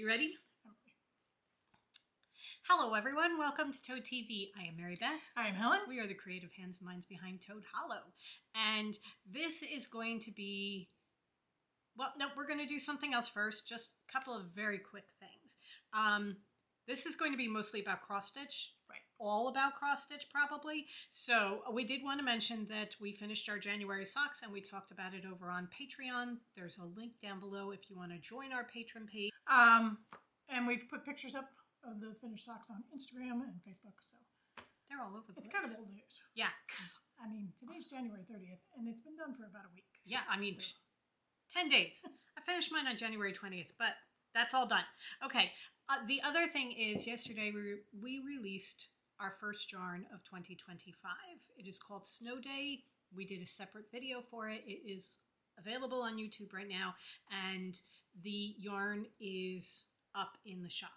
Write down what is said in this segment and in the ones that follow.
you ready? Hello everyone, welcome to Toad TV. I am Mary Beth. I am Helen. We are the creative hands and minds behind Toad Hollow. And this is going to be, well, no, we're going to do something else first. Just a couple of very quick things. This is going to be mostly about cross stitch. Right. All about cross stitch probably. So we did want to mention that we finished our January socks and we talked about it over on Patreon. There's a link down below if you want to join our patron page. And we've put pictures up of the finished socks on Instagram and Facebook, so they're all over the place. It's kind of old news. Yeah. I mean, today's January 30th, and it's been done for about a week. Yeah, I mean, so. 10 days. I finished mine on January 20th, but that's all done. Okay, the other thing is yesterday we released our first yarn of 2025. It is called Snow Day. We did a separate video for it. It is available on YouTube right now, and the yarn is up in the shop.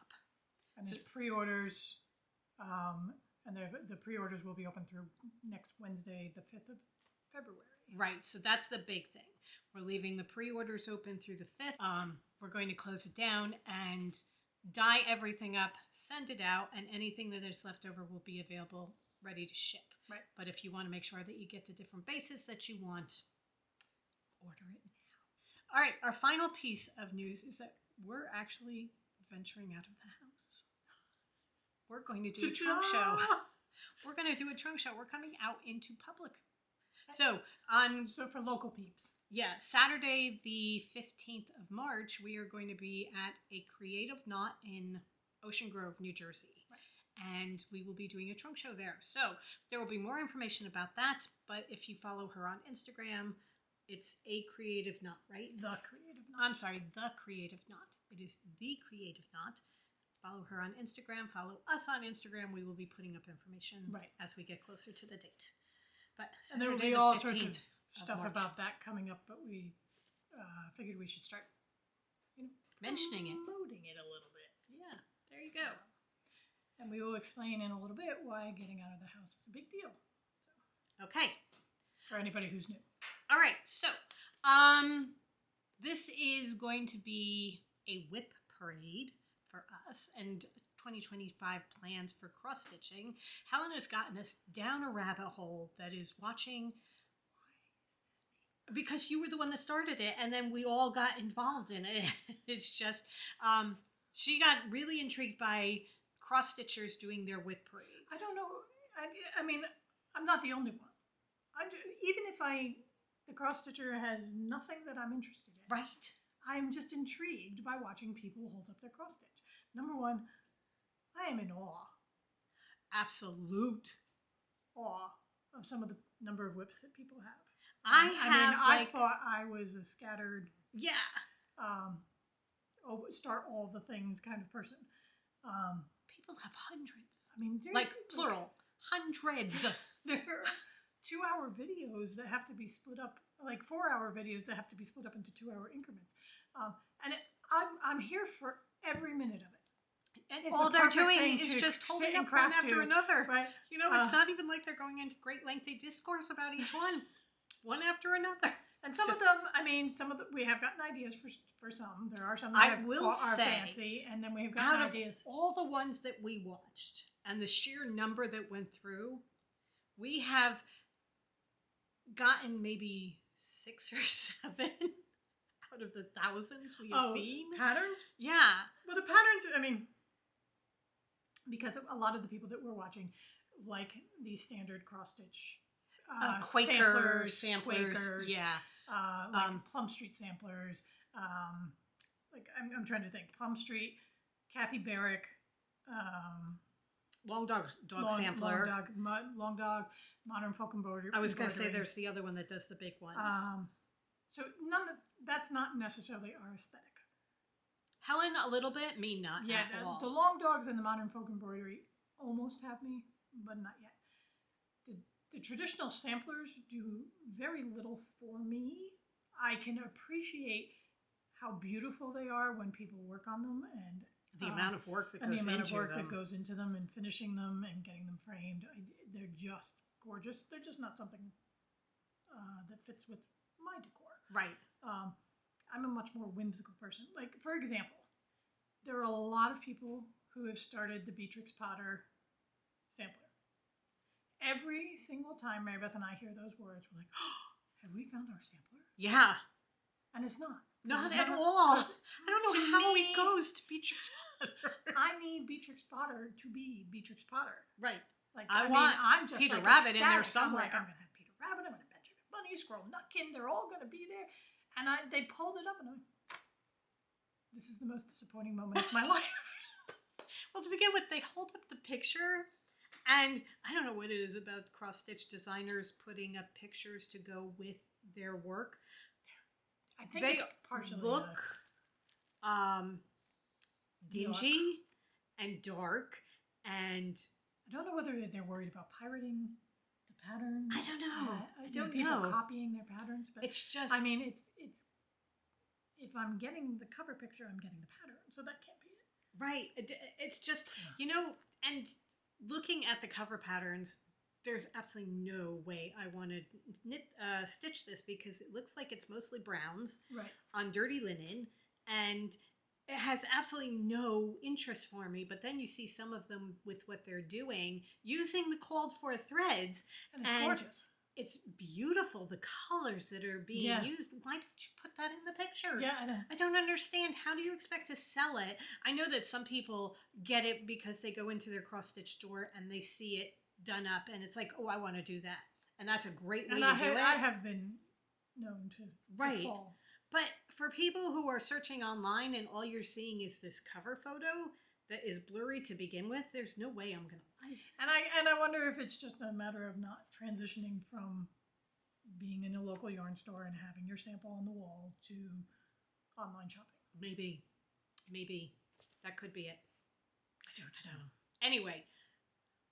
And there's pre-orders, and the pre-orders will be open through next Wednesday, the 5th of February. Right, so that's the big thing. We're leaving the pre-orders open through the 5th. We're going to close it down and dye everything up, send it out, and anything that is left over will be available, ready to ship. Right. But if you want to make sure that you get the different bases that you want, order it now. All right, our final piece of news is that we're actually venturing out of the house. We're going to do a trunk show. We're going to do a trunk show. We're coming out into public. So for local peeps. Yeah, Saturday the 15th of March, we are going to be at a Creative Knot in Ocean Grove, New Jersey. Right. And we will be doing a trunk show there. So there will be more information about that. But if you follow her on Instagram, it's a Creative Knot, right? The Creative Knot. I'm sorry, The Creative Knot. It is The Creative Knot. Follow her on Instagram. Follow us on Instagram. We will be putting up information as we get closer to the date. But and there will be all sorts of stuff about that coming up. But we figured we should start, mentioning promoting it a little bit. Yeah, there you go. And we will explain in a little bit why getting out of the house is a big deal. So, okay. For anybody who's new. All right. So, this is going to be a WIP parade for us and 2025 plans for cross stitching. Helen has gotten us down a rabbit hole that is watching. Why is this me? Because you were the one that started it, and then we all got involved in it. It's just she got really intrigued by cross stitchers doing their WIP parades. I don't know. I mean, I'm not the only one. Even if the cross stitcher has nothing that I'm interested in. Right. I'm just intrigued by watching people hold up their cross stitch. Number one, I am in awe. Absolute awe of some of the number of WIPs that people have. I thought I was a scattered, start all the things kind of person. People have hundreds. I mean, plural, hundreds. There are 2-hour videos that have to be split up, like 4-hour videos that have to be split up into 2-hour increments. I'm here for every minute of it. And all they're doing is just holding up one after another. Right? It's not even like they're going into great lengthy discourse about each one after another. And some of them, we have gotten ideas for some. There are some that are fancy, and then we've gotten ideas. All the ones that we watched and the sheer number that went through, we have gotten maybe 6 or 7 out of the thousands we have seen. Patterns? Yeah. Well, the patterns, because a lot of the people that we're watching like the standard cross stitch Quakers, Quakers, yeah, Plum Street samplers. I'm trying to think. Plum Street, Kathy Barrick, Long Dog Sampler, Long Dog, Modern Folk Embroidery. I was going to say there's the other one that does the big ones. So that's not necessarily our aesthetic. Helen a little bit, me not. Yeah, the Long Dogs and the Modern Folk Embroidery almost have me, but not yet. The traditional samplers do very little for me. I can appreciate how beautiful they are when people work on them, and the amount of work that goes into them and finishing them and getting them framed. They're just gorgeous. They're just not something that fits with my decor. Right. I'm a much more whimsical person. Like, for example, there are a lot of people who have started the Beatrix Potter sampler. Every single time Mary Beth and I hear those words, we're like, oh, have we found our sampler? Yeah. And it's not. Not at all. I don't know how me, it goes to Beatrix Potter. I need Beatrix Potter to be Beatrix Potter. Right. Like I mean, want I'm just Peter like Rabbit ecstatic. in there somewhere. I'm going to have Peter Rabbit, I'm going to have Benjamin Bunny, Squirrel Nutkin, they're all going to be there. And they pulled it up and I'm like, this is the most disappointing moment of my life. Well, to begin with, they hold up the picture, and I don't know what it is about cross-stitch designers putting up pictures to go with their work. I think they it's partially look dingy and dark, and I don't know whether they're worried about pirating the patterns. I don't know. I don't people know. copying their patterns, but it's just. I mean, it's. If I'm getting the cover picture, I'm getting the pattern, so that can't be it. Right. It's just and looking at the cover patterns, there's absolutely no way I want to stitch this because it looks like it's mostly browns on dirty linen, and it has absolutely no interest for me. But then you see some of them with what they're doing using the called for threads, and it's gorgeous. It's beautiful, the colors that are being used. Why don't you put that in the picture? Yeah, I know. I don't understand. How do you expect to sell it? I know that some people get it because they go into their cross-stitch store and they see it done up and it's like, oh, I want to do that. And that's a great way to do it. I have been known to fall. But for people who are searching online and all you're seeing is this cover photo that is blurry to begin with, there's no way I'm going to buy it. And I wonder if it's just a matter of not transitioning from being in a local yarn store and having your sample on the wall to online shopping. Maybe. That could be it. I don't know. Anyway,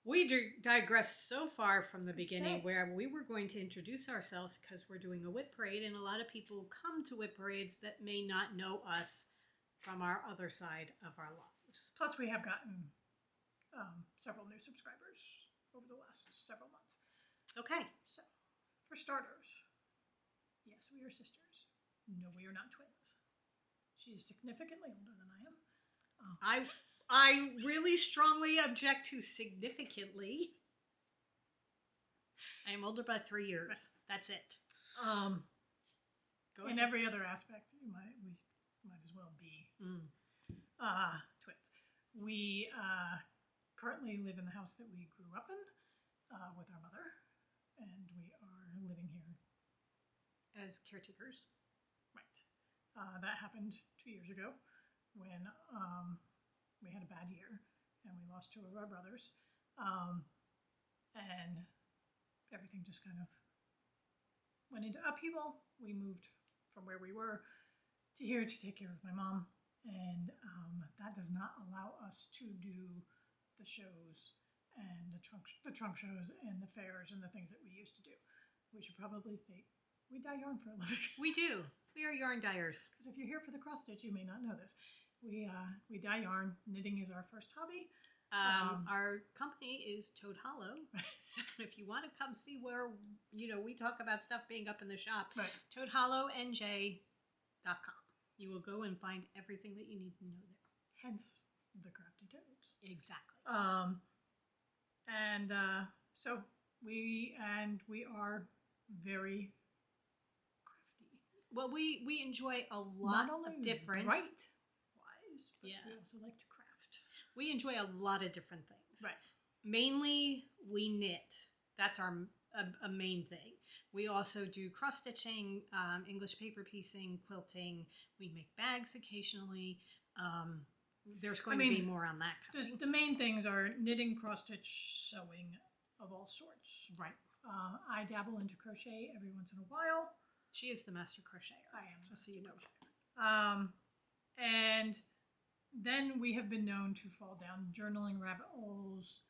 we digressed so far from the beginning where we were going to introduce ourselves because we're doing a WIP parade, and a lot of people come to WIP parades that may not know us from our other side of our lives. Plus, we have gotten several new subscribers over the last several months. Okay. So, for starters, yes, we are sisters. No, we are not twins. She is significantly older than I am. I really strongly object to significantly. I am older by 3 years. Right. That's it. In every other aspect, we might as well be twins. We currently live in the house that we grew up in with our mother, and we are living here as caretakers. Right. That happened 2 years ago when we had a bad year and we lost 2 of our brothers, and everything just kind of went into upheaval. We moved from where we were to here to take care of my mom, and that does not allow us to do the shows and the trunk shows and the fairs and the things that we used to do. We should probably state we dye yarn for a living. We do. We are yarn dyers. Because if you're here for the cross stitch, you may not know this. We dye yarn. Knitting is our first hobby. Our company is Toad Hollow, so if you want to come see where we talk about stuff being up in the shop, ToadHollowNJ.com. You will go and find everything that you need to know there. Hence the crafty toads. Exactly. So we are very crafty. Well, we enjoy a lot of different. Right. Wise, but we also like to craft. We enjoy a lot of different things. Right. Mainly, we knit. That's our a main thing. We also do cross stitching, English paper piecing, quilting. We make bags occasionally. There's going to be more on that coming. The main things are knitting, cross stitch, sewing of all sorts. Right. I dabble into crochet every once in a while. She is the master crocheter. I am. Just so you know. And then we have been known to fall down journaling rabbit holes.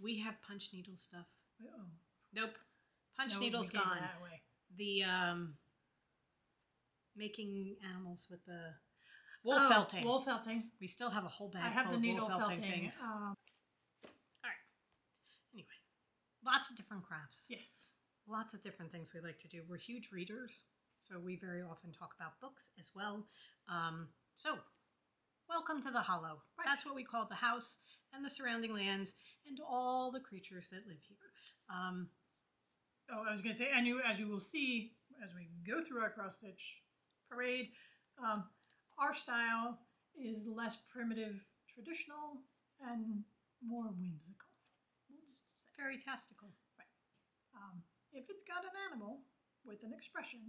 We have punch needle stuff. Oh. Nope. Punch needle's gone. That away. The making animals with the wool felting. Wool felting. We still have a whole bag. I have full the of needle wool felting. Things. All right. Anyway, lots of different crafts. Yes. Lots of different things we like to do. We're huge readers, So we very often talk about books as well. So welcome to the Hollow. Right. That's what we call the house and the surrounding lands and all the creatures that live here. I was going to say, and as you will see as we go through our cross stitch parade, our style is less primitive, traditional, and more whimsical. We'll just say. Very tastical. Right. If it's got an animal with an expression.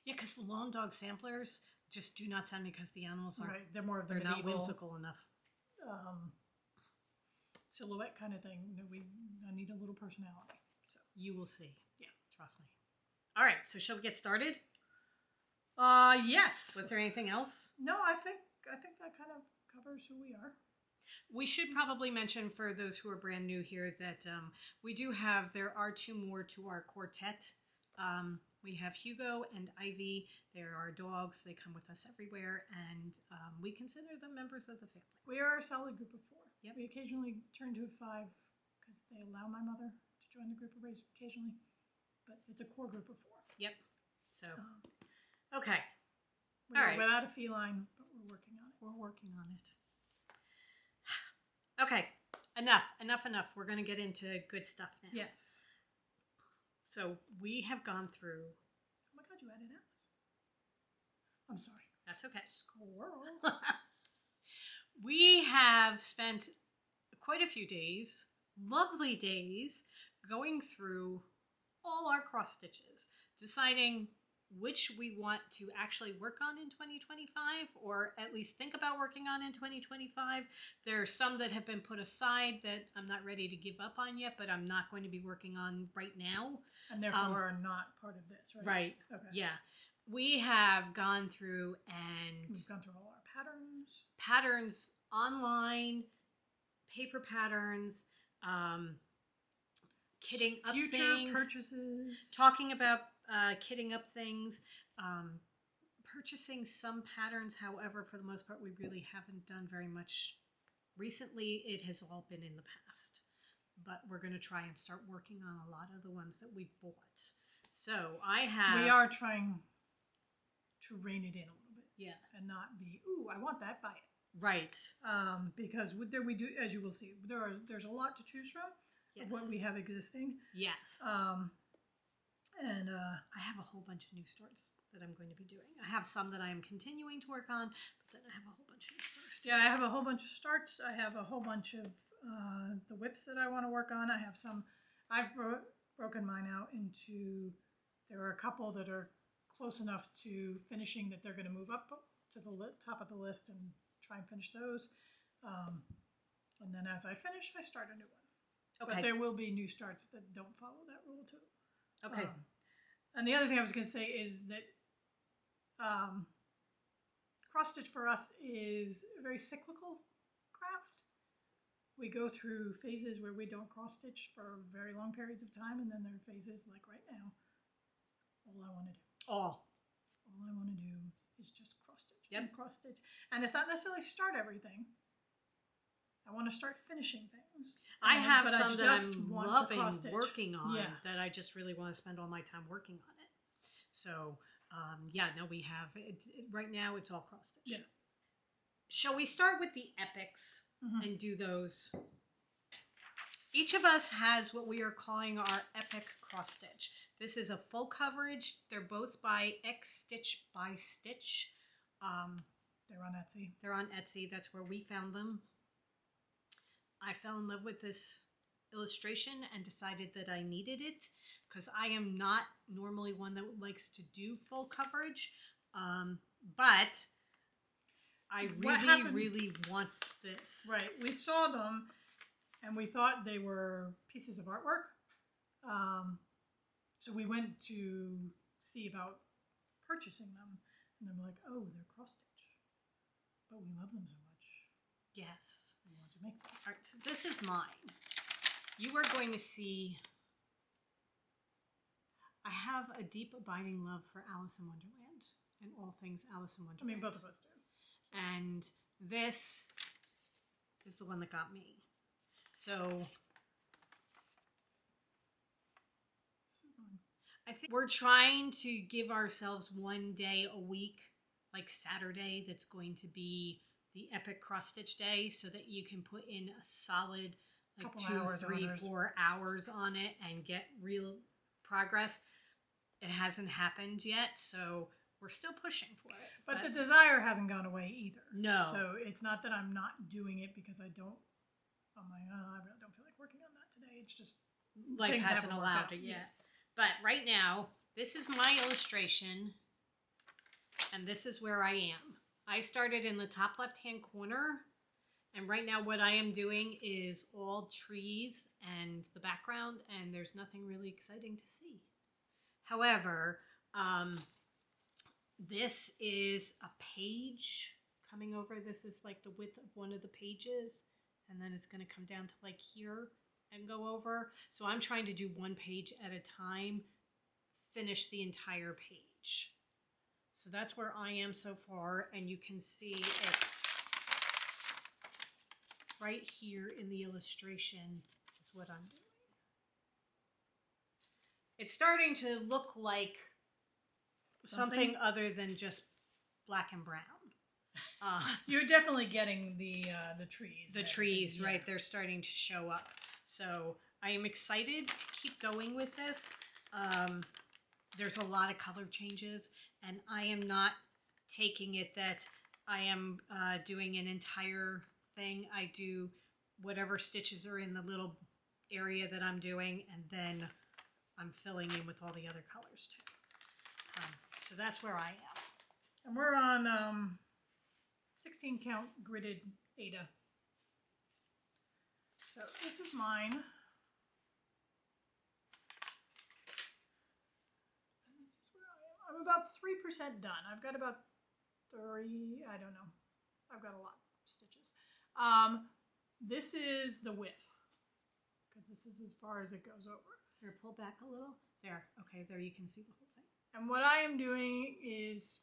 Yeah, because the long dog samplers just do not sound because the animals are Right. They're more of the they're not medieval, whimsical enough. silhouette kind of thing. I need a little personality. So You will see. Yeah, trust me. All right, so shall we get started? yes. Was there anything else? No, I think that kind of covers who we are. We should probably mention for those who are brand new here that there are two more to our quartet. We have Hugo and Ivy. They're our dogs. They come with us everywhere, and we consider them members of the family. We are a solid group of 4. Yep. We occasionally turn to a 5 because they allow my mother to join the group occasionally, but it's a core group of 4. Yep. So, okay. We're All right. without a feline, but we're working on it. We're working on it. Okay. Enough. We're going to get into good stuff now. Yes. So we have gone through. Oh my God, you added Alice. I'm sorry. That's okay. Squirrel. We have spent quite a few days, lovely days, going through all our cross stitches, deciding which we want to actually work on in 2025, or at least think about working on in 2025. There are some that have been put aside that I'm not ready to give up on yet, but I'm not going to be working on right now. And therefore are not part of this, right? Right. Okay. Yeah. We have gone through and We've gone through all our patterns online, paper patterns, kitting up future things, purchases, talking about kitting up things, purchasing some patterns. However, for the most part, we really haven't done very much recently. It has all been in the past, but we're going to try and start working on a lot of the ones that we've bought. So we are trying to rein it in a little bit. Yeah. And not be, ooh, I want that, buy it. Right. Because there we do, as you will see, there's a lot to choose from. Yes. Of what we have existing. Yes. And I have a whole bunch of new starts that I'm going to be doing. I have some that I am continuing to work on, but then I have a whole bunch of new starts. Yeah, I have a whole bunch of starts. I have a whole bunch of the WIPs that I want to work on. I have some. I've broken mine out into. There are a couple that are close enough to finishing that they're going to move up to the top of the list and try and finish those. And then as I finish, I start a new one. Okay. But there will be new starts that don't follow that rule too. Okay. And the other thing I was going to say is that cross stitch for us is a very cyclical craft. We go through phases where we don't cross stitch for very long periods of time, and then there are phases like right now. All I want to do. All I want to do is just cross stitch. Yep. And cross stitch, and it's not necessarily start everything. I want to start finishing things. I have but some I that just I'm want to loving cross-stitch. working on Yeah. that I just really want to spend all my time working on it. So, we have it, right now it's all cross stitch. Yeah. Shall we start with the epics Mhm. and do those? Each of us has what we are calling our epic cross stitch. This is a full coverage. They're both by xstitch by Stitch. They're on Etsy. They're on Etsy. That's where we found them. I fell in love with this illustration and decided that I needed it because I am not normally one that likes to do full coverage, but I really want this. Right. We saw them and we thought they were pieces of artwork. So we went to see about purchasing them. And I'm like, oh, they're cross stitch. But we love them so much. Yes. We want to make them. All right, so this is mine. You are going to see, I have a deep abiding love for Alice in Wonderland and all things Alice in I Wonderland. mean, both of us do. And this is the one that got me. So This is mine. I think we're trying to give ourselves one day a week, like Saturday, that's going to be the epic cross stitch day, so that you can put in a solid like Couple 2, hours 3, on ours. 4 hours on it and get real progress. It hasn't happened yet, so we're still pushing for it. But the desire hasn't gone away either. No. So it's not that I'm not doing it because I'm like, oh, I really don't feel like working on that today. It's just like things hasn't haven't worked allowed out. it yet. But right now, this is my illustration, and this is where I am. I started in the top left-hand corner, and right now what I am doing is all trees and the background, and there's nothing really exciting to see. However, this is a page coming over. This is like the width of one of the pages, and then it's going to come down to like here and go over. So I'm trying to do one page at a time, finish the entire page. So that's where I am so far, and you can see it's right here in the illustration is what I'm doing. It's starting to look like something other than just black and brown. You're definitely getting the trees. The trees, yeah. Right? They're starting to show up. So I am excited to keep going with this. There's a lot of color changes, and I am not taking it that I am doing an entire thing. I do whatever stitches are in the little area that I'm doing, and then I'm filling in with all the other colors too. So that's where I am. And we're on 16 count gridded Ada. So this is mine. And this is where I am. I'm about 3% done. I've got about 30, I don't know. I've got a lot of stitches. This is the width, because this is as far as it goes over. Here, pull back a little. There. Okay, there you can see the whole thing. And what I am doing is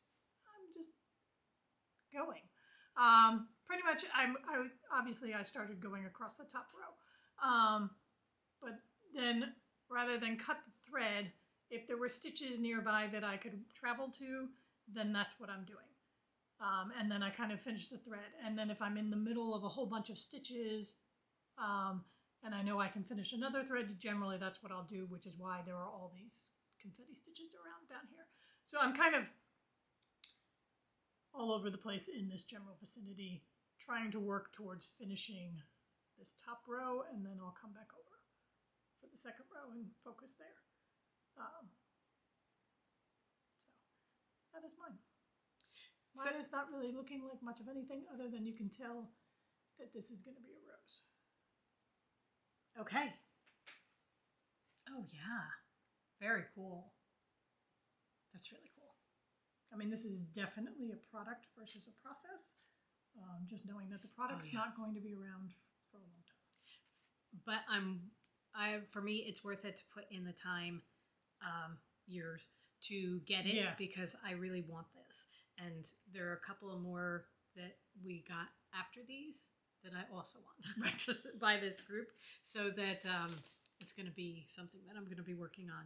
I'm just going. Pretty much, obviously I started going across the top row. But then rather than cut the thread, if there were stitches nearby that I could travel to, then that's what I'm doing. And then I kind of finish the thread. And then if I'm in the middle of a whole bunch of stitches, and I know I can finish another thread, generally that's what I'll do, which is why there are all these confetti stitches around down here. So I'm kind of all over the place in this general vicinity, trying to work towards finishing this top row, and then I'll come back over for the second row and focus there. So that is mine. Mine is not really looking like much of anything other than you can tell that this is going to be a rose. Okay. Oh, yeah. Very cool. That's really cool. I mean, this is definitely a product versus a process. Just knowing that the product's not going to be around for a long time. But for me, it's worth it to put in the time, years to get it, because I really want this. And there are a couple of more that we got after these that I also want by this group, so that it's going to be something that I'm going to be working on,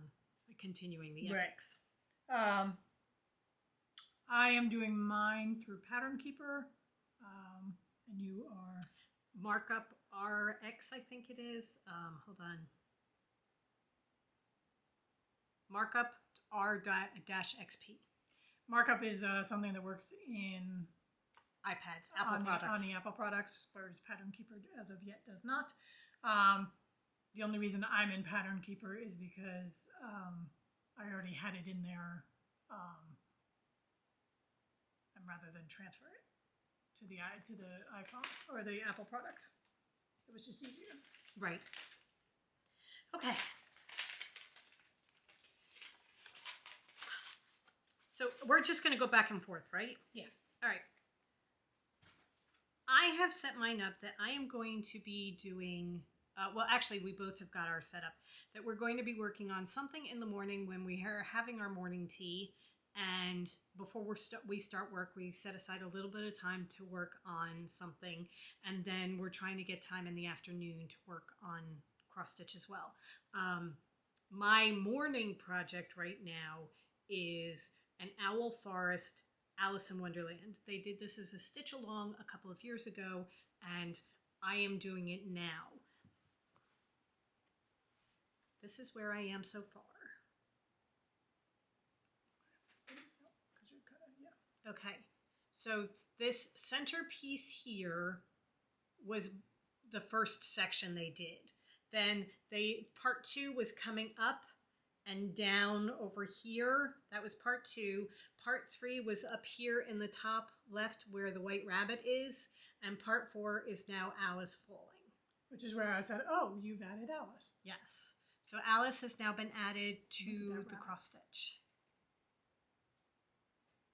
continuing the epics. I am doing mine through Pattern Keeper, and you are Markup RX, I think it is. Hold on. Markup R-XP. Markup is something that works in iPads, Apple products. On the Apple products, whereas Pattern Keeper as of yet does not. The only reason I'm in Pattern Keeper is because I already had it in there, and rather than transfer it to the iPhone or the Apple product, it was just easier. Right. Okay. So we're just going to go back and forth, right? Yeah. All right. I have set mine up that I am going to be doing, well, actually, we both have got our set up, that we're going to be working on something in the morning when we are having our morning tea. And before we start work, we set aside a little bit of time to work on something. And then we're trying to get time in the afternoon to work on cross stitch as well. my morning project right now is an Owl Forest Alice in Wonderland. They did this as a stitch along a couple of years ago, and I am doing it now. This is where I am so far. Okay, so this centerpiece here was the first section they did. Then part 2 was coming up and down over here. That was part 2. Part 3 was up here in the top left where the white rabbit is. And part 4 is now Alice falling. Which is where I said, oh, you've added Alice. Yes. So Alice has now been added to the cross stitch.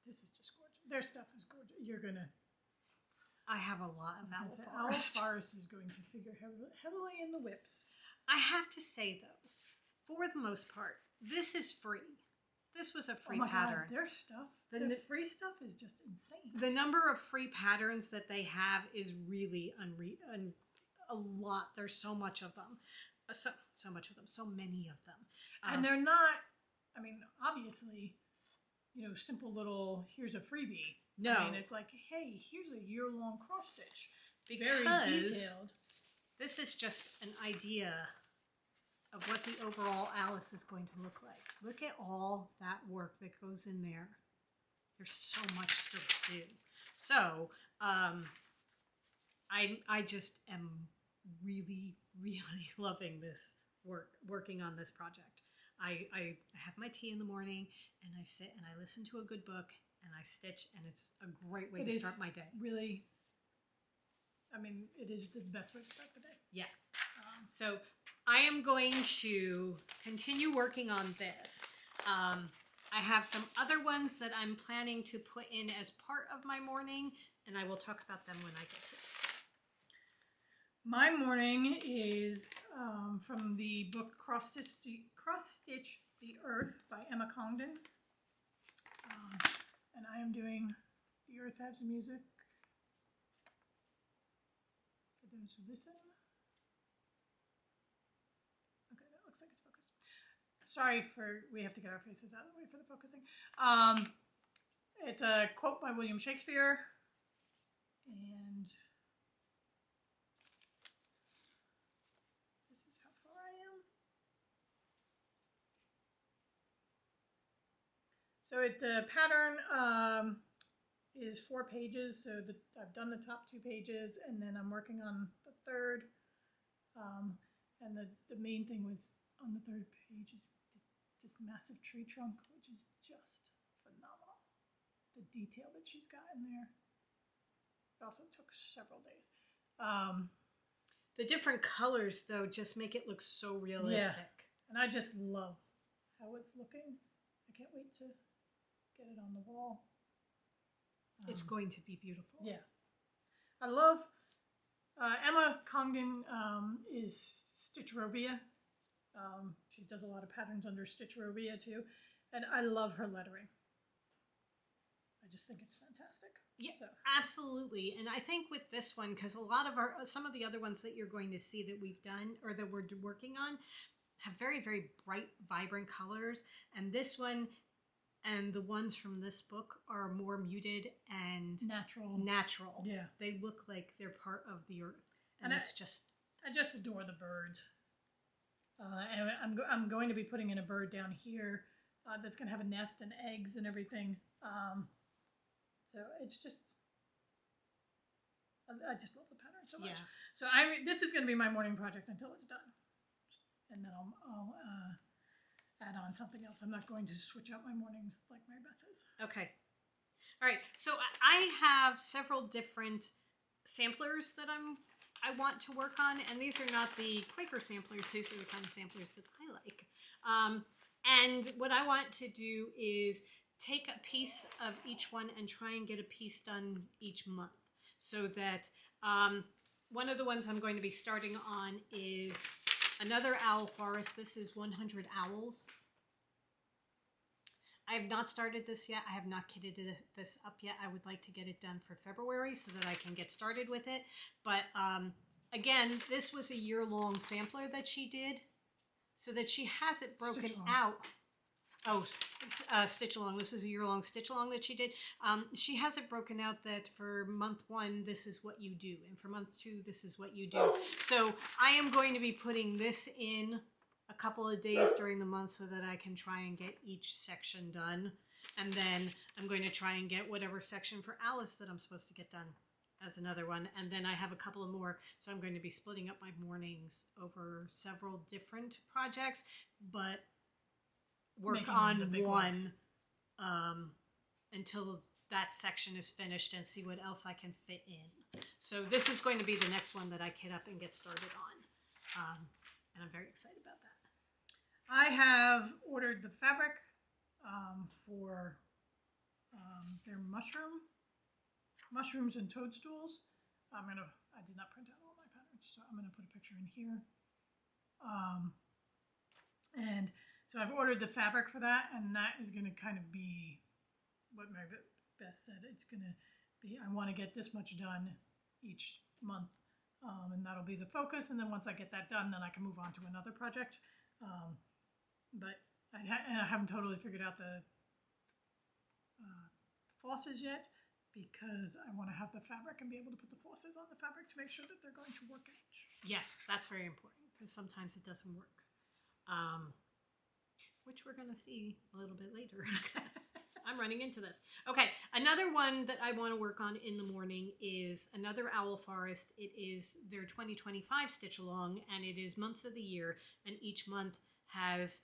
This is just gorgeous. Their stuff is gorgeous. You're going to... I have a lot of Owl Forest. Owl Forest is going to figure heavily in the WIPs. I have to say, though, for the most part, this is free. This was a free pattern. God, their stuff, the free stuff is just insane. The number of free patterns that they have is really a lot. There's so much of them. So much of them. So many of them. And they're not, I mean, obviously, you know, simple little, here's a freebie. No. I mean, it's like, hey, here's a year-long cross stitch. Because very detailed. This is just an idea of what the overall Alice is going to look like. Look at all that work that goes in there. There's so much still to do. So, I just am really, really loving this working on this project. I have my tea in the morning, and I sit and I listen to a good book, and I stitch, and it's a great way to start my day. Really, I mean, it is the best way to start the day. Yeah. So I am going to continue working on this. I have some other ones that I'm planning to put in as part of my morning, and I will talk about them when I get to it. My morning is from the book Cross Stitch the Earth by Emma Congdon. And I am doing The Earth Has Music. For those who listen. Okay, that looks like it's focused. Sorry we have to get our faces out of the way for the focusing. It's a quote by William Shakespeare. And this is how far I am. So the pattern is 4 pages. So I've done the top 2 pages, and then I'm working on the third. And the main thing was on the third page is this massive tree trunk, which is just phenomenal. The detail that she's got in there. It also took several days. The different colors, though, just make it look so realistic. Yeah. And I just love how it's looking. I can't wait to get it on the wall. It's going to be beautiful. Yeah. I love Emma Congdon is Stitchrovia. She does a lot of patterns under Stitchrovia too. And I love her lettering. I just think it's fantastic. Yeah, so. Absolutely. And I think with this one, because some of the other ones that you're going to see that we've done or that we're working on have very, very bright, vibrant colors. And this one and the ones from this book are more muted and natural. Yeah. They look like they're part of the earth. And it's just... I just adore the birds. And I'm going to be putting in a bird down here that's going to have a nest and eggs and everything. So it's just... I just love the pattern so much. Yeah. So this is going to be my morning project until it's done. And then I'll add on something else. I'm not going to switch out my mornings like Mary Beth is. Okay. All right. So I have several different samplers that I want to work on, and these are not the Quaker samplers. These are the kind of samplers that I like. And what I want to do is take a piece of each one and try and get a piece done each month, so that one of the ones I'm going to be starting on is another owl forest. This is 100 owls. I have not started this yet. I have not kitted this up yet. I would like to get it done for February so that I can get started with it. But again, this was a year-long sampler that she did. so that she has it broken Stitch along. out. Oh, stitch along. This is a year-long stitch along that she did. She has it broken out that for month 1, this is what you do. And for month 2, this is what you do. So I am going to be putting this in a couple of days during the month so that I can try and get each section done. And then I'm going to try and get whatever section for Alice that I'm supposed to get done as another one. And then I have a couple of more. So I'm going to be splitting up my mornings over several different projects, but work Making on them the big one ones. until that section is finished and see what else I can fit in. So this is going to be the next one that I kit up and get started on. And I'm very excited about that. I have ordered the fabric for their mushrooms and toadstools. I did not print out all my patterns, so I'm gonna put a picture in here. And so I've ordered the fabric for that, and that is gonna kind of be what Mary Beth said. It's gonna be, I want to get this much done each month, and that'll be the focus. And then once I get that done, then I can move on to another project. But I haven't totally figured out the flosses yet, because I want to have the fabric and be able to put the flosses on the fabric to make sure that they're going to work out. Yes, that's very important because sometimes it doesn't work. Which we're going to see a little bit later. I'm running into this. Okay, another one that I want to work on in the morning is another Owl Forest. It is their 2025 Stitch Along, and it is months of the year, and each month has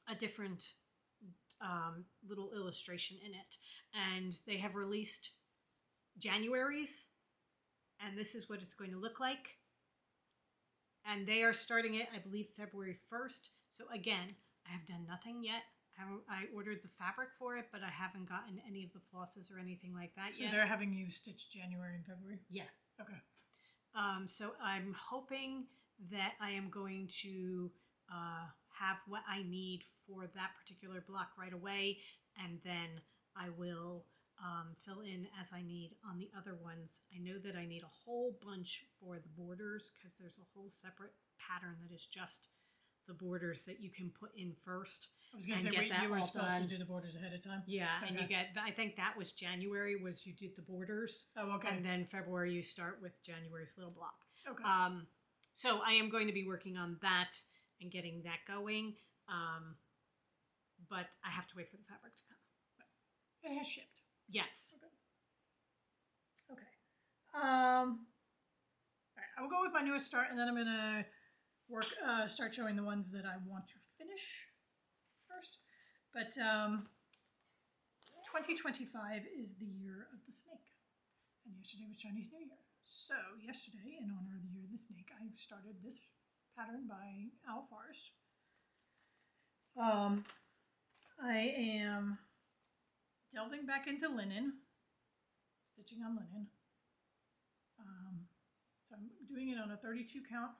a different little illustration in it. And they have released January's, and this is what it's going to look like. And they are starting it, I believe, February 1st. So again, I have done nothing yet. I ordered the fabric for it, but I haven't gotten any of the flosses or anything like that yet. So they're having you stitch January and February? Yeah. Okay. So I'm hoping that I am going to have what I need for that particular block right away, and then I will fill in as I need on the other ones. I know that I need a whole bunch for the borders because there's a whole separate pattern that is just the borders that you can put in first. I was going to say, wait, you were supposed to do the borders ahead of time? Yeah, okay. And you get, I think that was January, was you did the borders. Oh, okay. And then February you start with January's little block. Okay. So I am going to be working on that and getting that going. But I have to wait for the fabric to come. It has shipped. Yes. Okay. All right, I will go with my newest start, and then I'm gonna start showing the ones that I want to finish first. But 2025 is the year of the snake, and yesterday was Chinese New Year. So yesterday, in honor of the year of the snake, I started this pattern by Owl Forest. I am delving back into linen, stitching on linen. So I'm doing it on a 32 count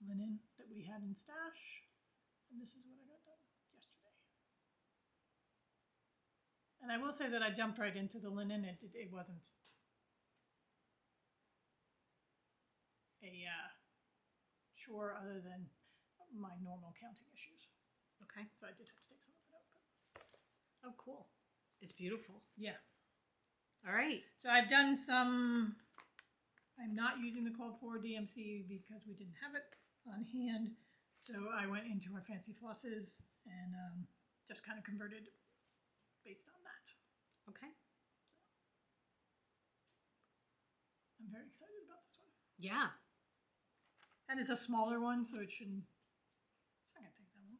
linen that we had in stash, and this is what I got done yesterday. And I will say that I jumped right into the linen. It wasn't a chore other than my normal counting issues. Okay. So I did have to take some of it out. But... Oh, cool. It's beautiful. Yeah. All right. So I've done some, I'm not using the called for DMC because we didn't have it on hand. So I went into our fancy flosses and just kind of converted based on that. Okay. So I'm very excited about this one. Yeah. And it's a smaller one, so it's not going to take that long.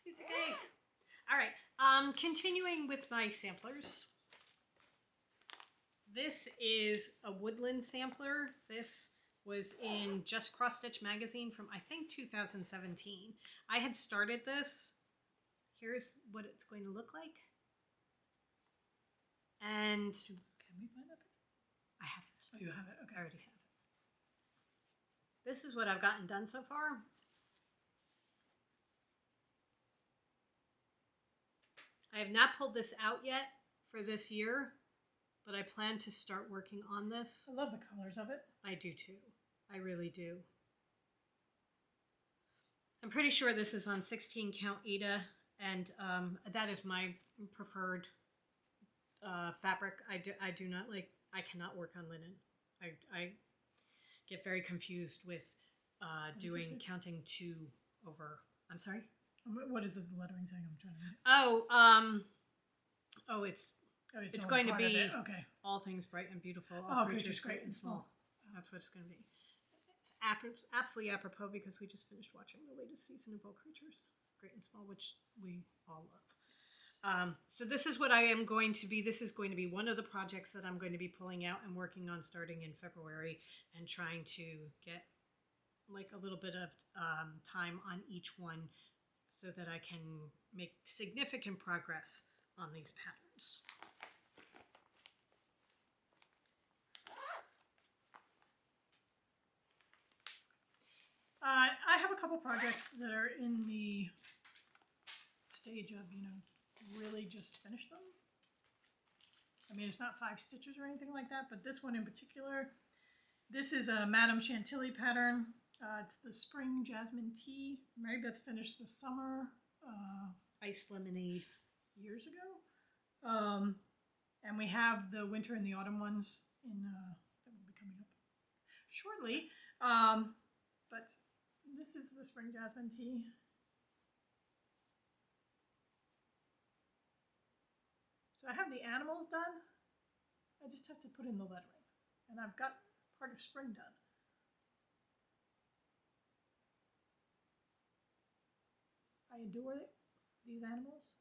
Piece of cake. All right. Continuing with my samplers. This is a Woodland sampler. This was in Just Cross Stitch magazine from, I think, 2017. I had started this. Here's what it's going to look like. And Can we find that picture? I have it. Oh, you have it? Okay. I already have it. This is what I've gotten done so far. I have not pulled this out yet for this year, but I plan to start working on this. I love the colors of it. I do too. I really do. I'm pretty sure this is on 16 count Ada, and that is my preferred fabric. I do not like, I cannot work on linen. I get very confused with doing counting 2 over. I'm sorry? What is the lettering saying? I'm trying to read it. It's going to be okay. all things bright and beautiful, all creatures great and small. That's what it's going to be. It's absolutely apropos because we just finished watching the latest season of All Creatures Great and Small, which we all love. So this is what I am going to be. This is going to be one of the projects that I'm going to be pulling out and working on starting in February and trying to get like a little bit of time on each one so that I can make significant progress on these patterns. I have a couple projects that are in the stage of, really just finish them. I mean, it's not 5 stitches or anything like that, but this one in particular, this is a Madame Chantilly pattern. It's the Spring Jasmine Tea. Mary Beth finished the summer Iced lemonade years ago. And we have the winter and the autumn ones in that will be coming up shortly. But this is the Spring Jasmine Tea. So I have the animals done. I just have to put in the lettering. And I've got part of spring done. I adore these animals.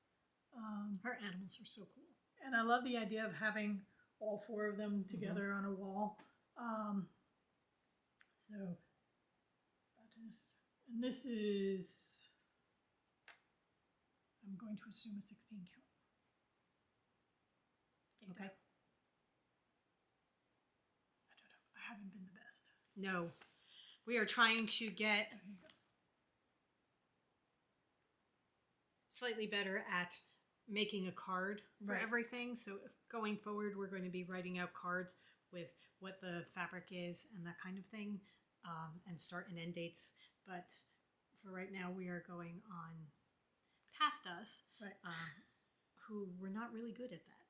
Her animals are so cool. And I love the idea of having all 4 of them together on a wall. So that is, and this is, I'm going to assume a 16 count. Okay. I don't know. I haven't been the best. No. We are trying to get slightly better at making a card for everything. So going forward, we're going to be writing out cards with what the fabric is and that kind of thing, and start and end dates. But for right now, we are going on past us, who were not really good at that.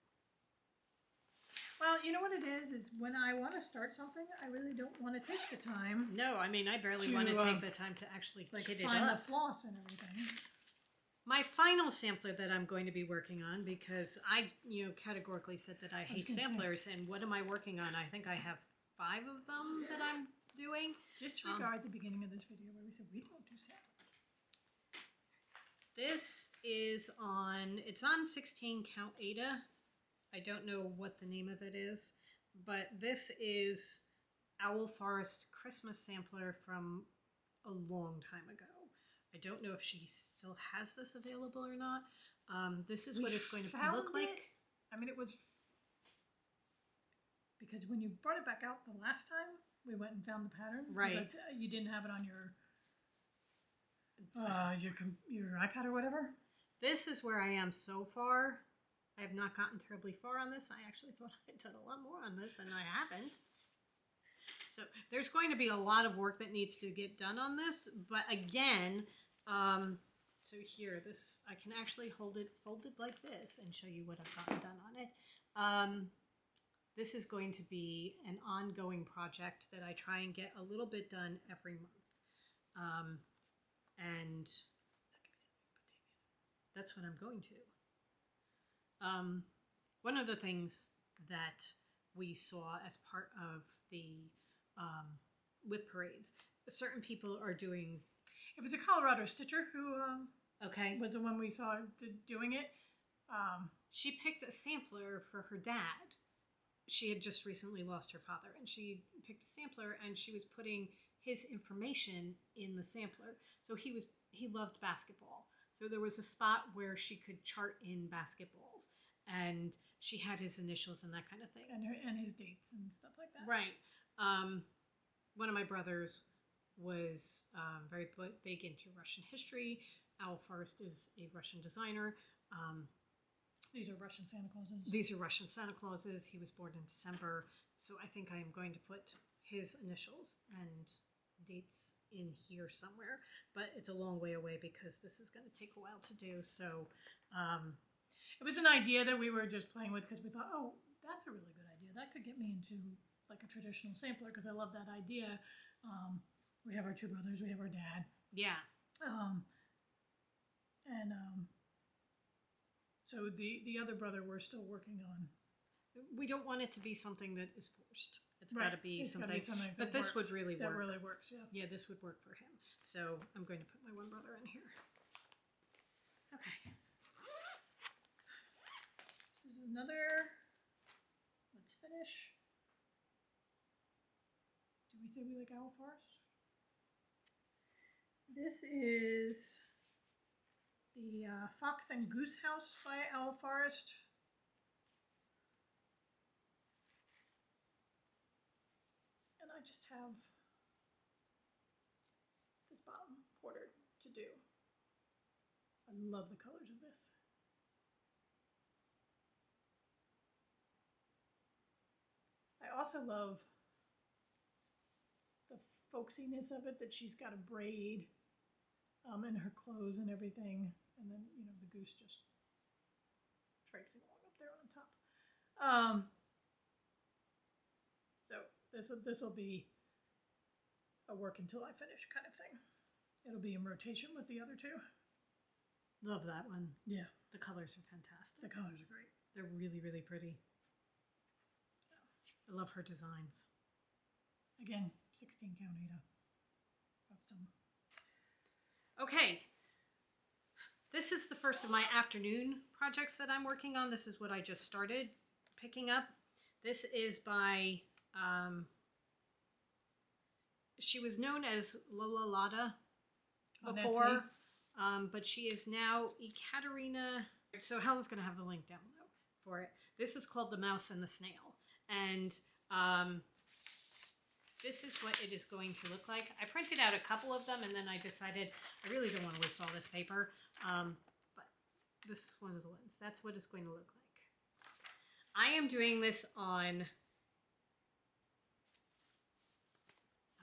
Well, you know what it is when I want to start something, I really don't want to take the time. No, I mean, I barely want to take the time to actually kit it find up. The floss and everything. My final sampler that I'm going to be working on, because I, categorically said that I hate samplers, and what am I working on? I think I have 5 of them that I'm doing. Disregard the beginning of this video where we said we don't do samplers. This is it's on 16 count Ada. I don't know what the name of it is, but this is Owl Forest Christmas sampler from a long time ago. I don't know if she still has this available or not. This is what it's going to look like. I mean, it was because when you brought it back out the last time, we went and found the pattern. Right. You didn't have it on your iPad or whatever. This is where I am so far. I have not gotten terribly far on this. I actually thought I had done a lot more on this, and I haven't. So there's going to be a lot of work that needs to get done on this. But again, so here, I can actually hold it folded like this and show you what I've gotten done on it. This is going to be an ongoing project that I try and get a little bit done every month. And that's what I'm going to. One of the things that we saw as part of the WIP parades, certain people are doing. It was a Colorado stitcher who was the one we saw doing it. She picked a sampler for her dad. She had just recently lost her father, and she picked a sampler, and she was putting his information in the sampler. So he loved basketball. So there was a spot where she could chart in basketballs, and she had his initials and that kind of thing. And his dates and stuff like that. Right. One of my brothers was very big into Russian history. Owl Forest is a Russian designer. These are Russian Santa Clauses. These are Russian Santa Clauses. He was born in December. So I think I am going to put his initials and dates in here somewhere, but it's a long way away because this is going to take a while to do. So it was an idea that we were just playing with because we thought, oh, that's a really good idea. That could get me into like a traditional sampler because I love that idea. We have our two brothers, we have our dad. Yeah. So the other brother we're still working on. We don't want it to be something that is forced. It's Right. got to be It's gotta something. be something that But this works. would really work. That really works, yeah. Yeah, this would work for him. So I'm going to put my one brother in here. Okay. This is another. Let's finish. Did we say we like Owl Forest? This is The Fox and Goose House by Owl Forest. And I just have this bottom quarter to do. I love the colors of this. I also love the folksiness of it, that she's got a braid in her clothes and everything. And then, you know, the goose just traipsing along up there on top. So this will be a work until I finish kind of thing. It'll be in rotation with the other two. Love that one. Yeah. The colors are fantastic. The colors are great. They're really, really pretty. I love her designs. Again, 16 count Ada. Okay. This is the first of my afternoon projects that I'm working on. This is what I just started picking up. This is by, she was known as Lola Lotta before, but she is now Ekaterina. So Helen's going to have the link down below for it. This is called The Mouse and the Snail. And this is what it is going to look like. I printed out a couple of them and then I decided I really don't want to waste all this paper. But this is one of the ones. That's what it's going to look like. I am doing this on,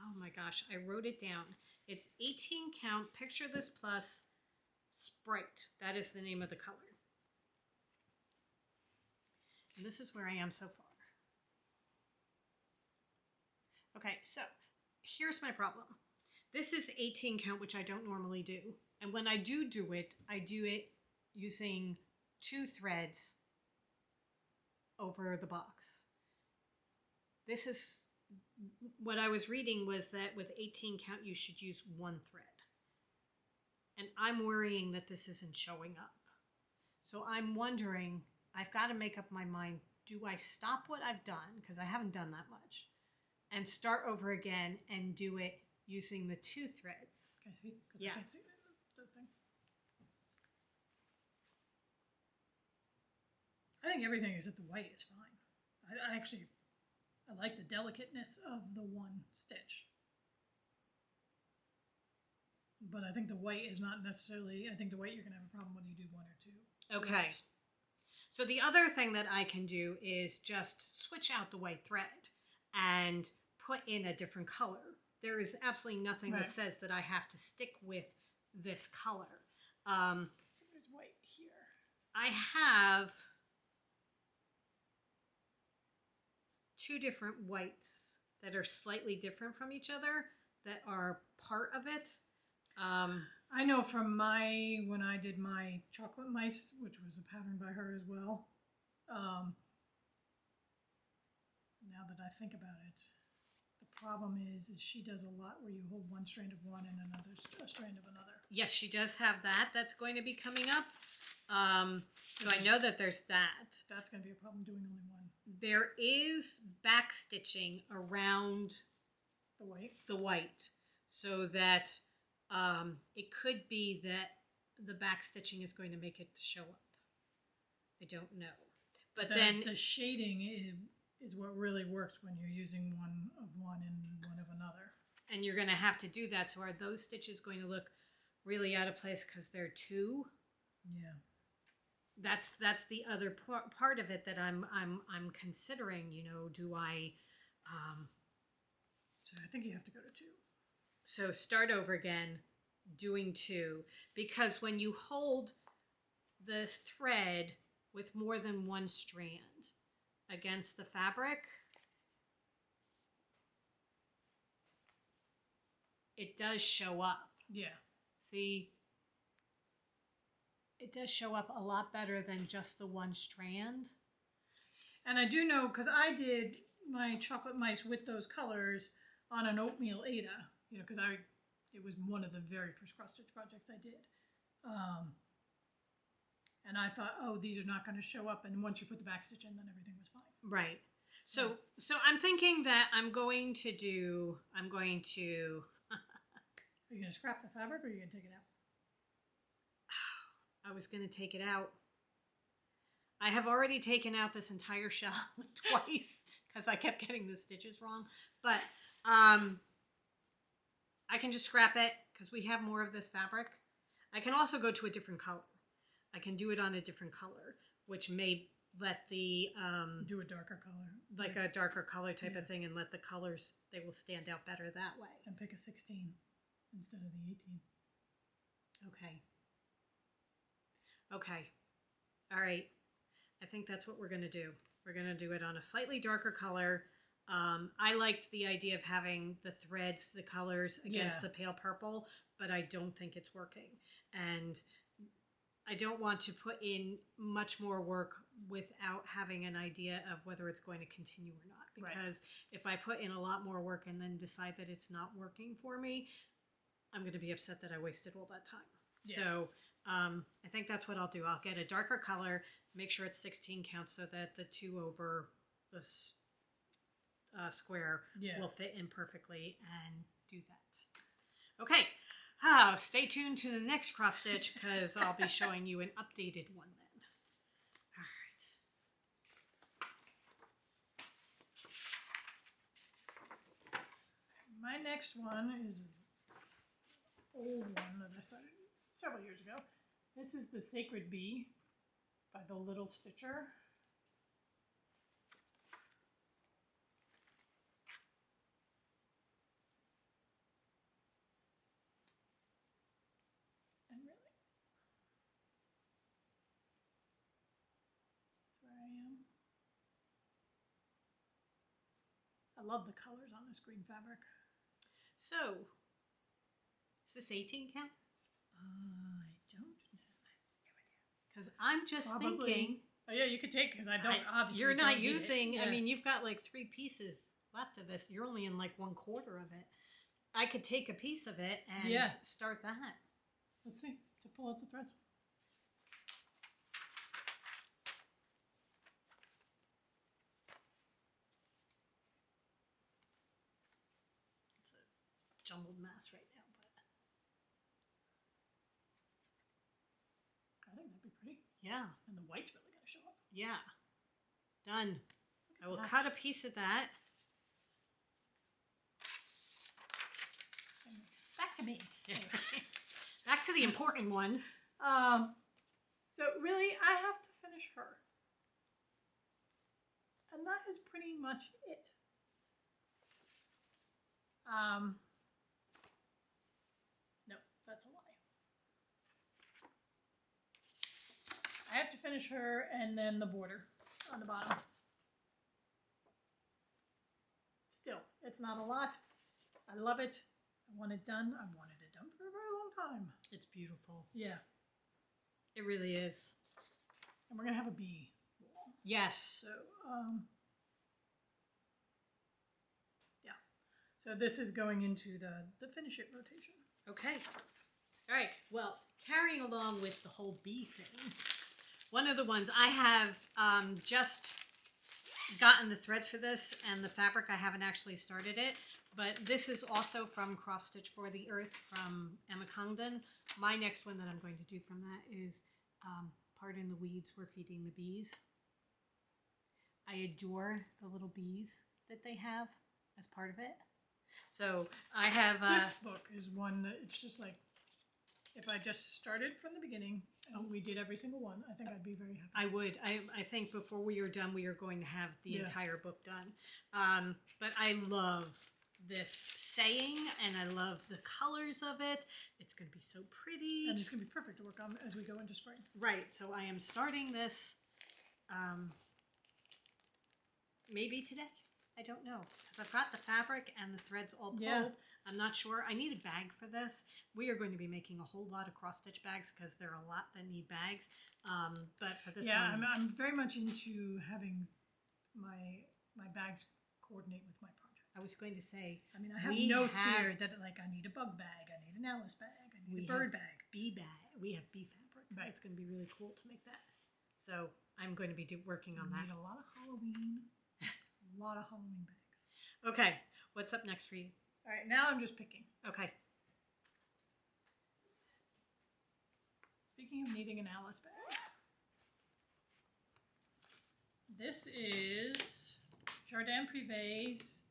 oh my gosh, I wrote it down. It's 18 count Picture This Plus Sprite. That is the name of the color. And this is where I am so far. Okay, so here's my problem. This is 18 count, which I don't normally do. And when I do it, I do it using 2 threads over the box. This is, what I was reading was that with 18 count, you should use 1 thread. And I'm worrying that this isn't showing up. So I'm wondering, I've got to make up my mind, do I stop what I've done, because I haven't done that much, and start over again and do it using the 2 threads? Can I see? Because Yeah. I can't see the thing. I think everything except the white is fine. I like the delicateness of the 1 stitch. But I think the white is not necessarily, I think the white you're going to have a problem when you do 1 or 2. Okay. Yes. So the other thing that I can do is just switch out the white thread and put in a different color. There is absolutely nothing Right. that says that I have to stick with this color. So there's white here. I have 2 different whites that are slightly different from each other that are part of it. I know from when I did my chocolate mice, which was a pattern by her as well. Now that I think about it, the problem is she does a lot where you hold one strand of one and another strand of another. Yes, she does have that. That's going to be coming up. So I know that there's that. That's going to be a problem doing only one. There is back stitching around The white. so that it could be that the back stitching is going to make it show up. I don't know. But then the shading is what really works when you're using one of one and one of another. and you're going to have to do that. So are those stitches going to look really out of place because they're 2? Yeah. That's the other part of it that I'm considering. You know, do I? So I think you have to go to 2. So start over again, doing 2, because when you hold the thread with more than one strand against the fabric, it does show up. Yeah. See? It does show up a lot better than just the one strand. And I do know, because I did my chocolate mice with those colors on an oatmeal Ada, you know, because it was one of the very first cross stitch projects I did. And I thought, oh, these are not going to show up. And once you put the back stitch in, then everything was fine. Right. So I'm thinking that I'm going to. Are you going to scrap the fabric or are you going to take it out? I was going to take it out. I have already taken out this entire shell twice because I kept getting the stitches wrong. But I can just scrap it because we have more of this fabric. I can also go to a different color. I can do it on a different color, which may let the... do a darker color. Like a darker color type of thing, and let the colors, they will stand out better that way. And pick a 16 instead of the 18. Okay. Okay. All right. I think that's what we're going to do. We're going to do it on a slightly darker color. I liked the idea of having the threads, the colors against the pale purple, but I don't think it's working. And I don't want to put in much more work without having an idea of whether it's going to continue or not. Because if I put in a lot more work and then decide that it's not working for me, I'm going to be upset that I wasted all that time. Yeah. So I think that's what I'll do. I'll get a darker color, make sure it's 16 count so that the 2 over the square will fit in perfectly, and do that. Okay. Stay tuned to the next cross stitch because I'll be showing you an updated one then. All right. My next one is an old one that I started several years ago. This is the Sacred Bee by the Little Stitcher. And really, that's where I am. I love the colors on this green fabric. So, is this 18 count? I don't know. Because I'm just thinking. Oh yeah, you could take, because I don't obviously. You're not using. I mean, you've got like 3 pieces left of this. You're only in like 1/4 of it. I could take a piece of it and start that. Let's see. To pull out the threads. It's a jumbled mess right now, but I think that'd be pretty. Yeah. And the white's really going to show up. Yeah. Done. I will cut a piece of that. Back to me. Back to the important one. So really, I have to finish her. And that is pretty much it. No, that's a lie. I have to finish her and then the border on the bottom. Still, it's not a lot. I love it. I want it done. I wanted it done for a very long time. It's beautiful. Yeah. It really is. And we're going to have a bee wall. Yes. So, yeah. So this is going into the finish it rotation. Okay. All right. Well, carrying along with the whole bee thing, one of the ones I have just gotten the threads for this, and the fabric I haven't actually started it. But this is also from Cross Stitch for the Earth from Emma Congdon. My next one that I'm going to do from that is Pardon the Weeds, We're Feeding the Bees. I adore the little bees that they have as part of it. So I have... this book is one that it's just like, if I just started from the beginning and we did every single one, I think I'd be very happy. I would. I think before we are done, we are going to have the entire book done. But I love this saying, and I love the colors of it. It's going to be so pretty. And it's going to be perfect to work on as we go into spring. Right, so I am starting this maybe today. I don't know, because I've got the fabric and the threads all pulled. Yeah. I'm not sure. I need a bag for this. We are going to be making a whole lot of cross-stitch bags because there are a lot that need bags. But for this one... I'm very much into having my bags coordinate with my project. I was going to say... I mean, I have notes here that, like, I need a bug bag, I need an Alice bag, I need a bird bag. Bee bag. We have bee fabric. Right. It's going to be really cool to make that. So I'm going to be working on that. Need a lot of Halloween. A lot of Halloween bags. Okay, what's up next for you? All right, now I'm just picking. Okay. Speaking of needing an Alice bag, this is Jardin Privé's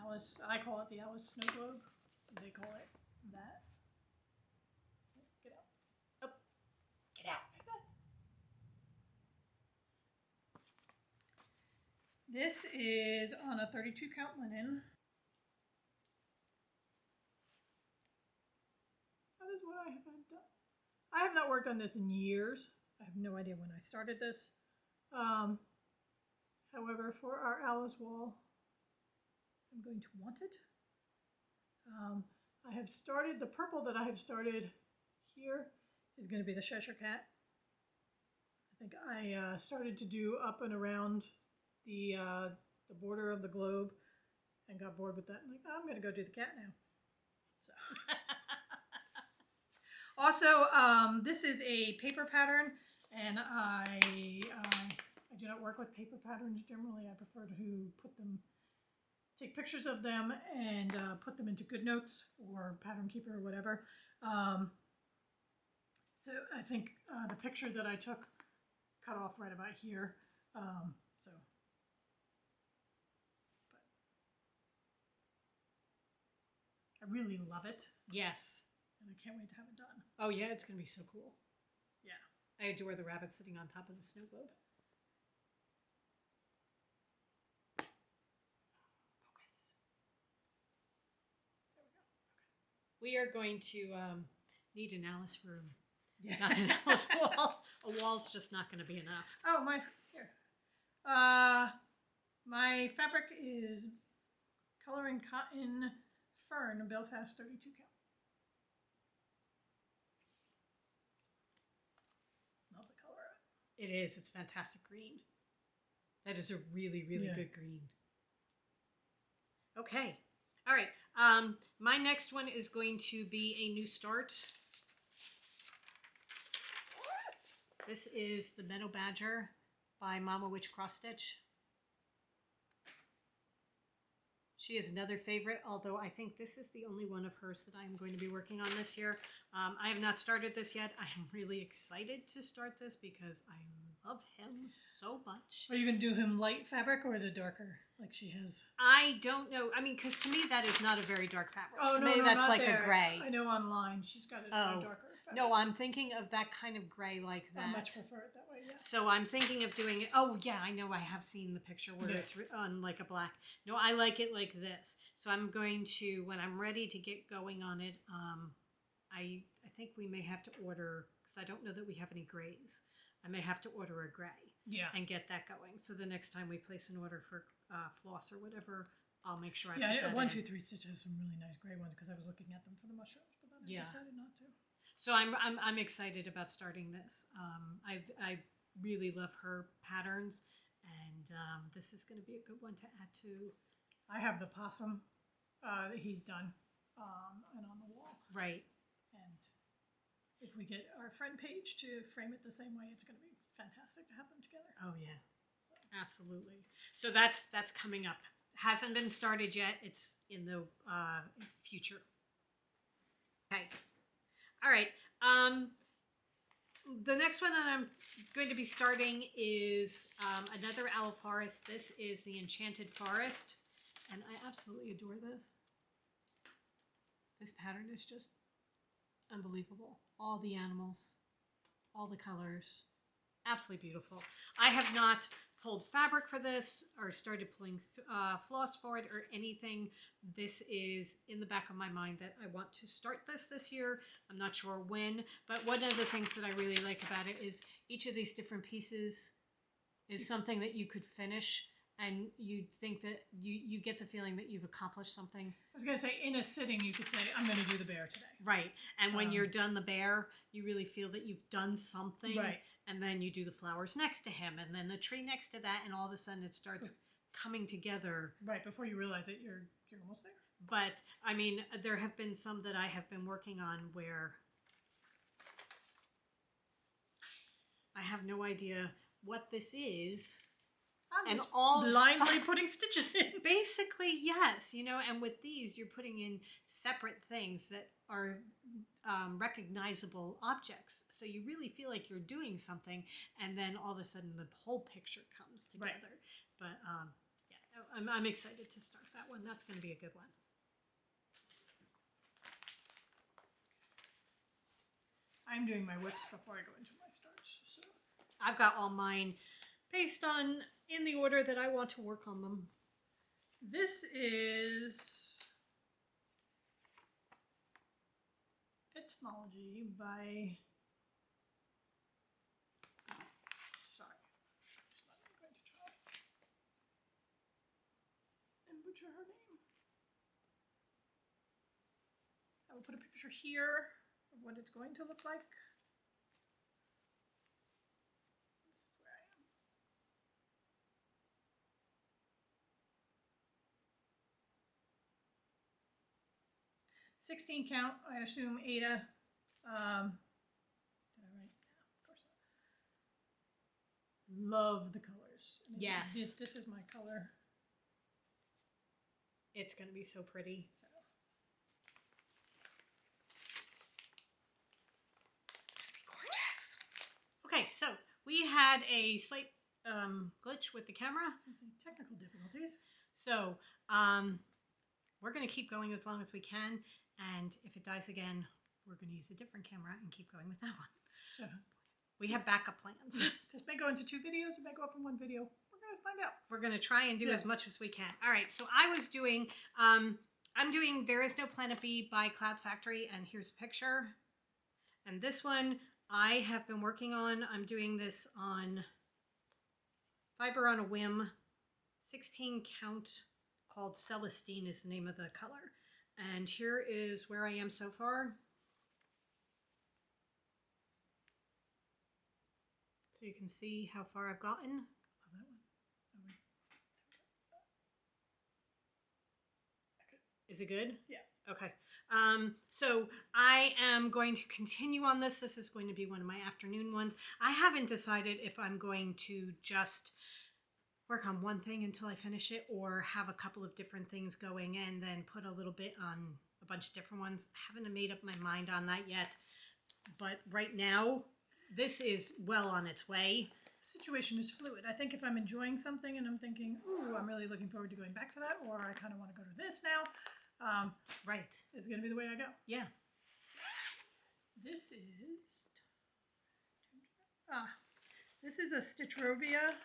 Alice. I call it the Alice Snow Globe. They call it that. Get out. Oh, get out. This is on a 32 count linen. That is what I have done. I have not worked on this in years. I have no idea when I started this. However, for our Alice wall, I'm going to want it. I have started, the purple that I have started here is going to be the Cheshire Cat. I think I started to do up and around the border of the globe and got bored with that. I'm like, oh, I'm going to go do the cat now. So. Also, this is a paper pattern, and I do not work with paper patterns generally. I prefer to take pictures of them and put them into GoodNotes or Pattern Keeper or whatever. So I think the picture that I took cut off right about here. So. I really love it. Yes. And I can't wait to have it done. Oh yeah, it's going to be so cool. Yeah. I adore the rabbit sitting on top of the snow globe. Focus. There we go. Okay. We are going to need an Alice room. Yeah. Not an Alice wall. A wall's just not going to be enough. Oh, here. My fabric is coloring cotton fern, Belfast 32 count. Love the color of it. It is. It's fantastic green. That is a really, really good green. Okay. All right. My next one is going to be a new start. This is the Meadow Badger by Mama Witch Cross Stitch. She is another favorite, although I think this is the only one of hers that I'm going to be working on this year. I have not started this yet. I am really excited to start this because I love him so much. Are you going to do him light fabric or the darker, like she has? I don't know. I mean, because to me that is not a very dark fabric. Oh, to no, me, that's not like there. a gray. I know online she's got a darker fabric. No, I'm thinking of that kind of gray like that. I much prefer it that way, yeah. So I'm thinking of doing it. Oh, yeah, I know. I have seen the picture where it's on like a black. No, I like it like this. So I'm going to, when I'm ready to get going on it, I think we may have to order, because I don't know that we have any grays. I may have to order a gray. Yeah. And get that going. So the next time we place an order for floss or whatever, I'll make sure I put that 1-2-3 in. Stitch has some really nice gray ones because I was looking at them for the mushrooms, but then I decided not to. So I'm excited about starting this. I really love her patterns, and this is going to be a good one to add to. I have the possum that he's done and on the wall. Right. And if we get our friend Paige to frame it the same way, it's going to be fantastic to have them together. Oh yeah, so. Absolutely. So that's coming up. Hasn't been started yet. It's in the future. Okay. All right. The next one that I'm going to be starting is another owl forest. This is the Enchanted Forest, and I absolutely adore this. This pattern is just unbelievable. All the animals, all the colors, absolutely beautiful. I have not pulled fabric for this or started pulling floss for it or anything. This is in the back of my mind that I want to start this year. I'm not sure when, but one of the things that I really like about it is each of these different pieces is something that you could finish and you'd think that you get the feeling that you've accomplished something. I was going to say, in a sitting, you could say, I'm going to do the bear today. Right. And when you're done the bear, you really feel that you've done something. Right. And then you do the flowers next to him and then the tree next to that. And all of a sudden it starts coming together. Right. Before you realize it, you're almost there. But, I mean, there have been some that I have been working on where I have no idea what this is. I'm and all blindly putting stitches in. Basically, yes. You know, and with these, you're putting in separate things that are recognizable objects. So you really feel like you're doing something, and then all of a sudden the whole picture comes together. Right. But yeah, I'm excited to start that one. That's going to be a good one. I'm doing my whips before I go into my starts. So I've got all mine based on in the order that I want to work on them. This is Etymology by, sorry, just not going to try and butcher her name. I will put a picture here of what it's going to look like. This is where I am. $16 count, I assume Ada. Did I write? Yeah, of course not. Love the colors. Yes. This is my color. It's going to be so pretty. So. It's going to be gorgeous. Okay, so we had a slight glitch with the camera. Technical difficulties. So we're going to keep going as long as we can. And if it dies again, we're going to use a different camera and keep going with that one. So we have backup plans. This may go into 2 videos. It may go up in 1 video. We're going to find out. We're going to try and do as much as we can. All right. So I was doing, I'm doing There Is No Planet B by Clouds Factory. And here's a picture. And this one I have been working on. I'm doing this on Fiber on a Whim. 16 count, called Celestine is the name of the color. And here is where I am so far. So you can see how far I've gotten. Love that one. Okay. Is it good? Yeah. Okay. So I am going to continue on this. This is going to be one of my afternoon ones. I haven't decided if I'm going to just work on one thing until I finish it or have a couple of different things going and then put a little bit on a bunch of different ones. I haven't made up my mind on that yet. But right now, this is well on its way. The situation is fluid. I think if I'm enjoying something and I'm thinking, ooh, I'm really looking forward to going back to that, or I kind of want to go to this now, right, it's going to be the way I go. Yeah. This is a Stitchrovia.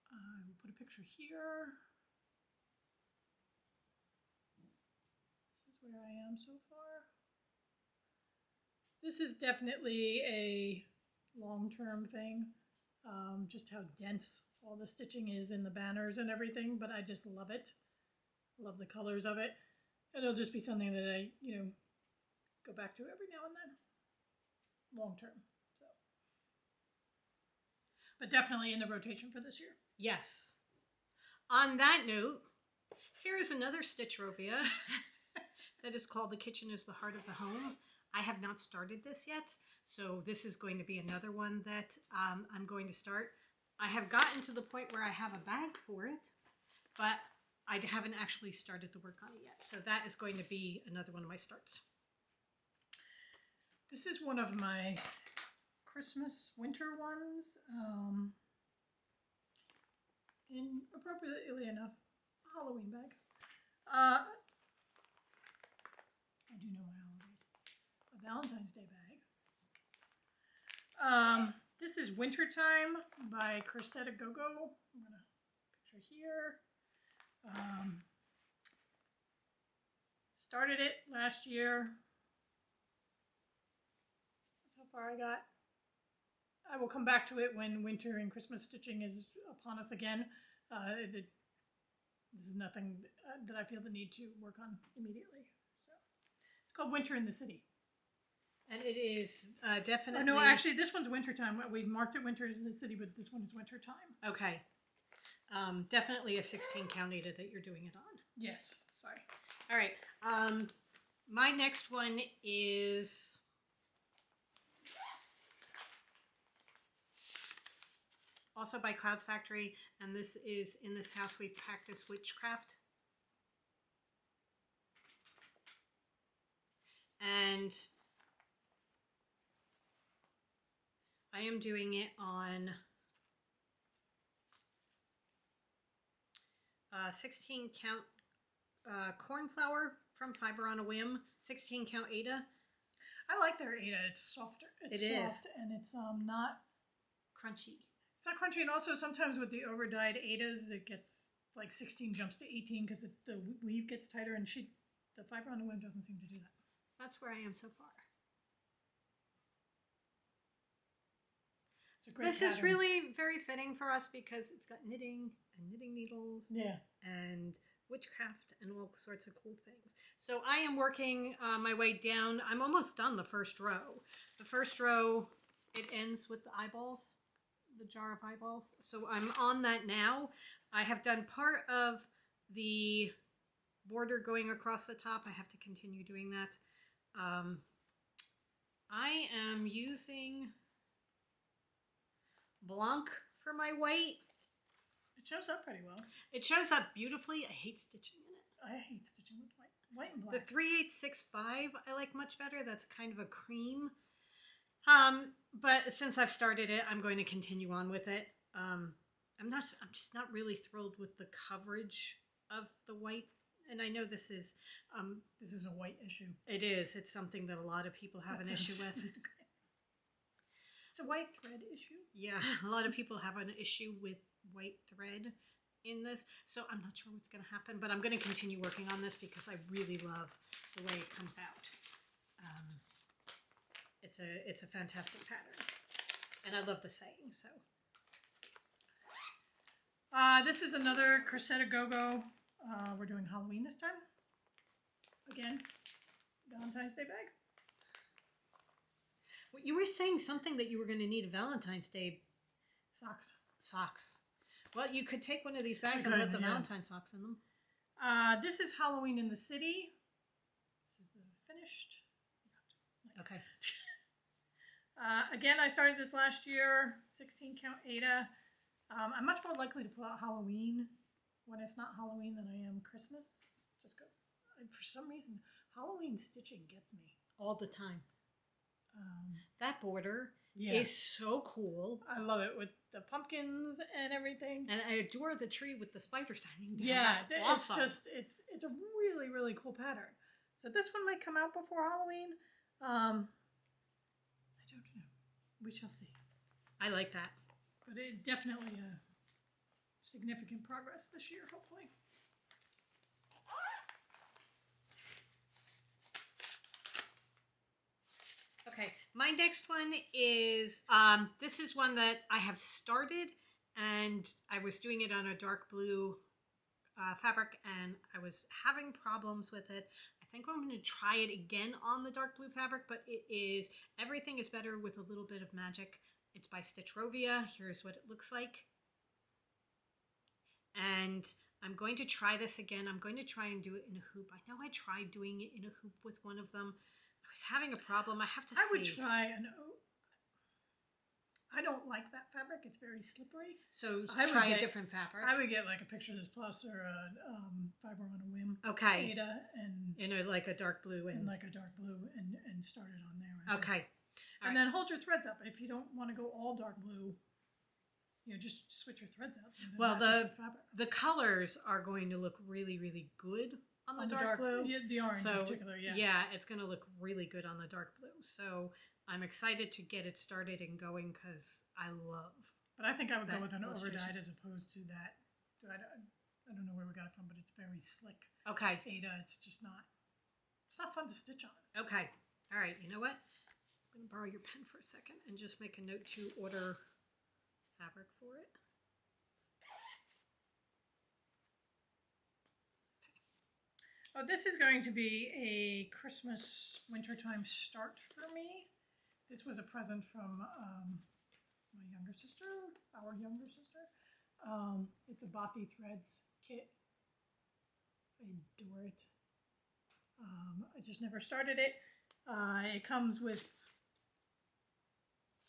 I will put a picture here. This is where I am so far. This is definitely a long-term thing. Just how dense all the stitching is in the banners and everything, but I just love it. Love the colors of it. And it'll just be something that I, go back to every now and then. Long-term. So. But definitely in the rotation for this year. Yes. On that note, here's another Stitchrovia that is called The Kitchen is the Heart of the Home. I have not started this yet, so this is going to be another one that I'm going to start. I have gotten to the point where I have a bag for it, but I haven't actually started the work on it yet. So that is going to be another one of my starts. This is one of my Christmas winter ones. And appropriately enough, a Halloween bag. I do know my holidays. A Valentine's Day bag. This This is Wintertime by Crocette Gogo. I'm going to picture here. Started it last year. That's how far I got. I will come back to it when winter and Christmas stitching is upon us again. This is nothing that I feel the need to work on immediately. So it's called Winter in the City. And it is definitely... Oh, no, actually, this one's Wintertime. We marked it Winter in the City, but this one is Wintertime. Okay. Definitely a 16 count Ada that you're doing it on. Yes, sorry. All right. My next one is... also by Clouds Factory, and this is In This House We Practice Witchcraft. And I am doing it on 16 count cornflower from Fiber on a Whim, 16 count Ada. I like their Ada. It's softer. It's soft, and it's not crunchy. It's not crunchy, and also sometimes with the over-dyed Adas, it gets like 16 jumps to 18 because the weave gets tighter, and the Fiber on a Whim doesn't seem to do that. That's where I am so far. It's a great This pattern. is really very fitting for us because it's got knitting and knitting needles, and witchcraft and all sorts of cool things. So I am working my way down. I'm almost done the first row. The first row, it ends with the eyeballs, the jar of eyeballs. So I'm on that now. I have done part of the border going across the top. I have to continue doing that. I am using Blanc for my white. It shows up pretty well. It shows up beautifully. I hate stitching in it. I hate stitching with white and black. The 3865 I like much better. That's kind of a cream. But since I've started it, I'm going to continue on with it. I'm just not really thrilled with the coverage of the white. And I know this is a white issue. It is. It's something that a lot of people have an issue with. It's a white thread issue. Yeah, a lot of people have an issue with white thread in this. So I'm not sure what's going to happen, but I'm going to continue working on this because I really love the way it comes out. It's a fantastic pattern, and I love the saying. So this is another Crocette Gogo. We're doing Halloween this time. Again, Valentine's Day bag. Well, you were saying something that you were going to need a Valentine's Day socks. Well, you could take one of these bags and put the Valentine socks in them. This is Halloween in the City. This is finished. Okay. Again, I started this last year. 16 count Ada. I'm much more likely to pull out Halloween when it's not Halloween than I am Christmas. Just because, for some reason, Halloween stitching gets me. All the time. That border is so cool. I love it with the pumpkins and everything. And I adore the tree with the spiders hanging down. Yeah, That's awesome. it's a really, really cool pattern. So this one might come out before Halloween. I don't know. We shall see. I like that. But it definitely significant progress this year, hopefully. Okay, my next one is, this is one that I have started, and I was doing it on a dark blue fabric, and I was having problems with it. I think I'm going to try it again on the dark blue fabric, but everything is better with a little bit of magic. It's by Stitchrovia. Here's what it looks like. And I'm going to try this again. I'm going to try and do it in a hoop. I know I tried doing it in a hoop with one of them. I was having a problem. I have to see. I would try I don't like that fabric. It's very slippery. So try a different fabric. I would get like a Picture This Plus or a Fiber on a Whim. Okay. Ada and like a dark blue and like a dark blue and start it on there. Okay. And then hold your threads up. If you don't want to go all dark blue, just switch your threads out. Well, the colors are going to look really, really good on the dark blue. Yeah, the orange in particular, yeah, it's going to look really good on the dark blue. So I'm excited to get it started and going because I love. But I think I would go That with an illustration. overdyed as opposed to that. I don't know where we got it from, but it's very slick. Okay. Ada, it's just not. It's not fun to stitch on. Okay. All right. You know what? I'm going to borrow your pen for a second and just make a note to order fabric for it. Oh, this is going to be a Christmas wintertime start for me. This was a present from my younger sister, our younger sister. It's a Bothy Threads kit. I adore it. I just never started it. It comes with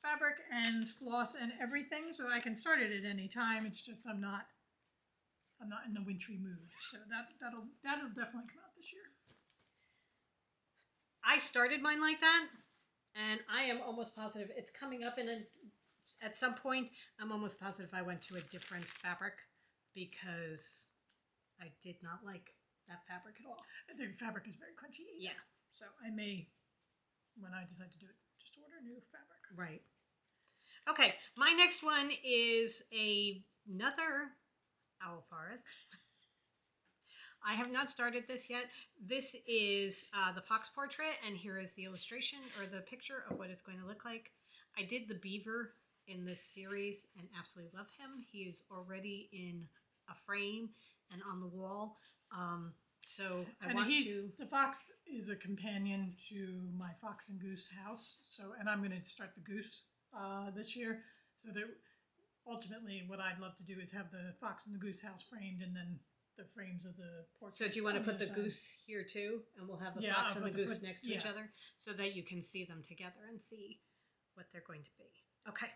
fabric and floss and everything, so I can start it at any time. It's just I'm not in the wintry mood, so that'll definitely come out this year. I started mine like that, and I am almost positive it's coming up at some point. I'm almost positive I went to a different fabric because I did not like that fabric at all. The fabric is very crunchy. Yeah. So I may, when I decide to do it, just order new fabric. Right. Okay, my next one is another owl forest. I have not started this yet. This is the fox portrait, and here is the illustration or the picture of what it's going to look like. I did the beaver in this series and absolutely love him. He is already in a frame and on the wall. So the fox is a companion to my fox and goose house. So, and I'm going to start the goose this year. So that ultimately what I'd love to do is have the fox and the goose house framed and then the frames of the portraits. So do you want to put the goose here too? And we'll have the fox and the goose next to each other so that you can see them together and see what they're going to be. Okay.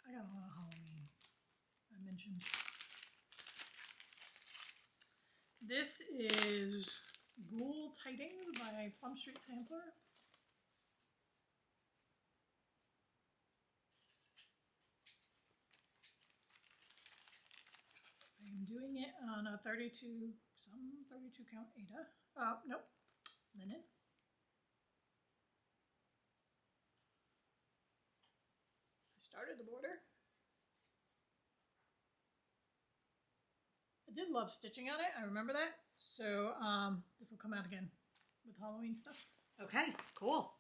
I got a lot of Halloween. I mentioned. This is Ghoul Tidings by Plum Street Sampler. I'm doing it on a 32 count Ada. Nope, linen. I started the border. I did love stitching on it. I remember that. So this will come out again with Halloween stuff. Okay, cool.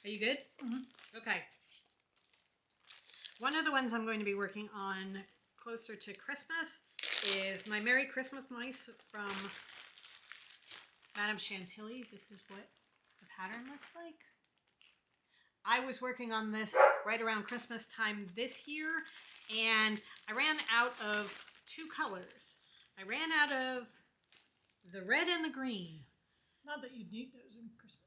Are you good? Mm-hmm. Okay. One of the ones I'm going to be working on closer to Christmas is my Merry Christmas mice from Madame Chantilly. This is what the pattern looks like. I was working on this right around Christmas time this year, and I ran out of two colors. I ran out of the red and the green. Not that you'd need those in Christmas.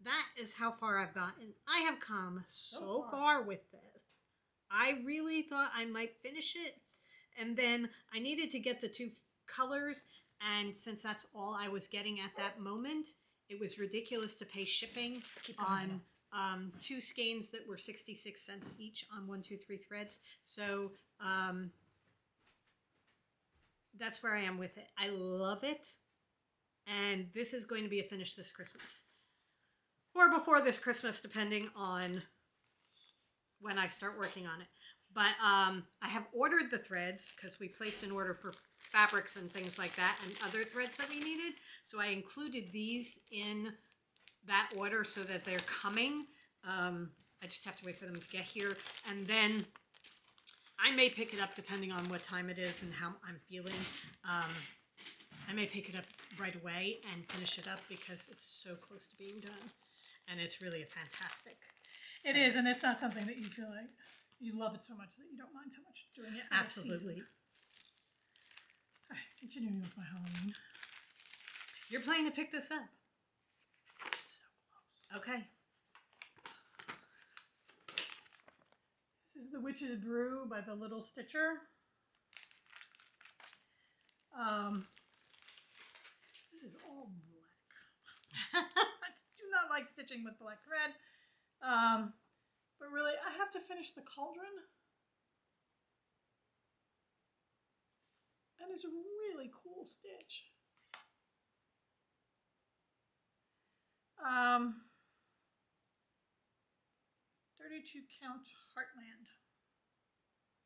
That is how far I've gotten. I have come so far with this. I really thought I might finish it, and then I needed to get the two colors, and since that's all I was getting at that moment, it was ridiculous to pay shipping on two skeins that were 66 cents each on 1, 2, 3 threads. So that's where I am with it. I love it, and this is going to be a finish this Christmas. Or before this Christmas, depending on when I start working on it. But I have ordered the threads because we placed an order for fabrics and things like that and other threads that we needed. So I included these in that order so that they're coming. I just have to wait for them to get here. And then I may pick it up depending on what time it is and how I'm feeling. I may pick it up right away and finish it up because it's so close to being done. And it's really a fantastic. It is, and it's not something that you feel like you love it so much that you don't mind so much doing it. Absolutely. All right, continuing with my Halloween. You're planning to pick this up. So close. Okay. This is The Witch's Brew by the Little Stitcher. This is all black. I do not like stitching with black thread. But really, I have to finish the cauldron. And it's a really cool stitch. 32 count Heartland.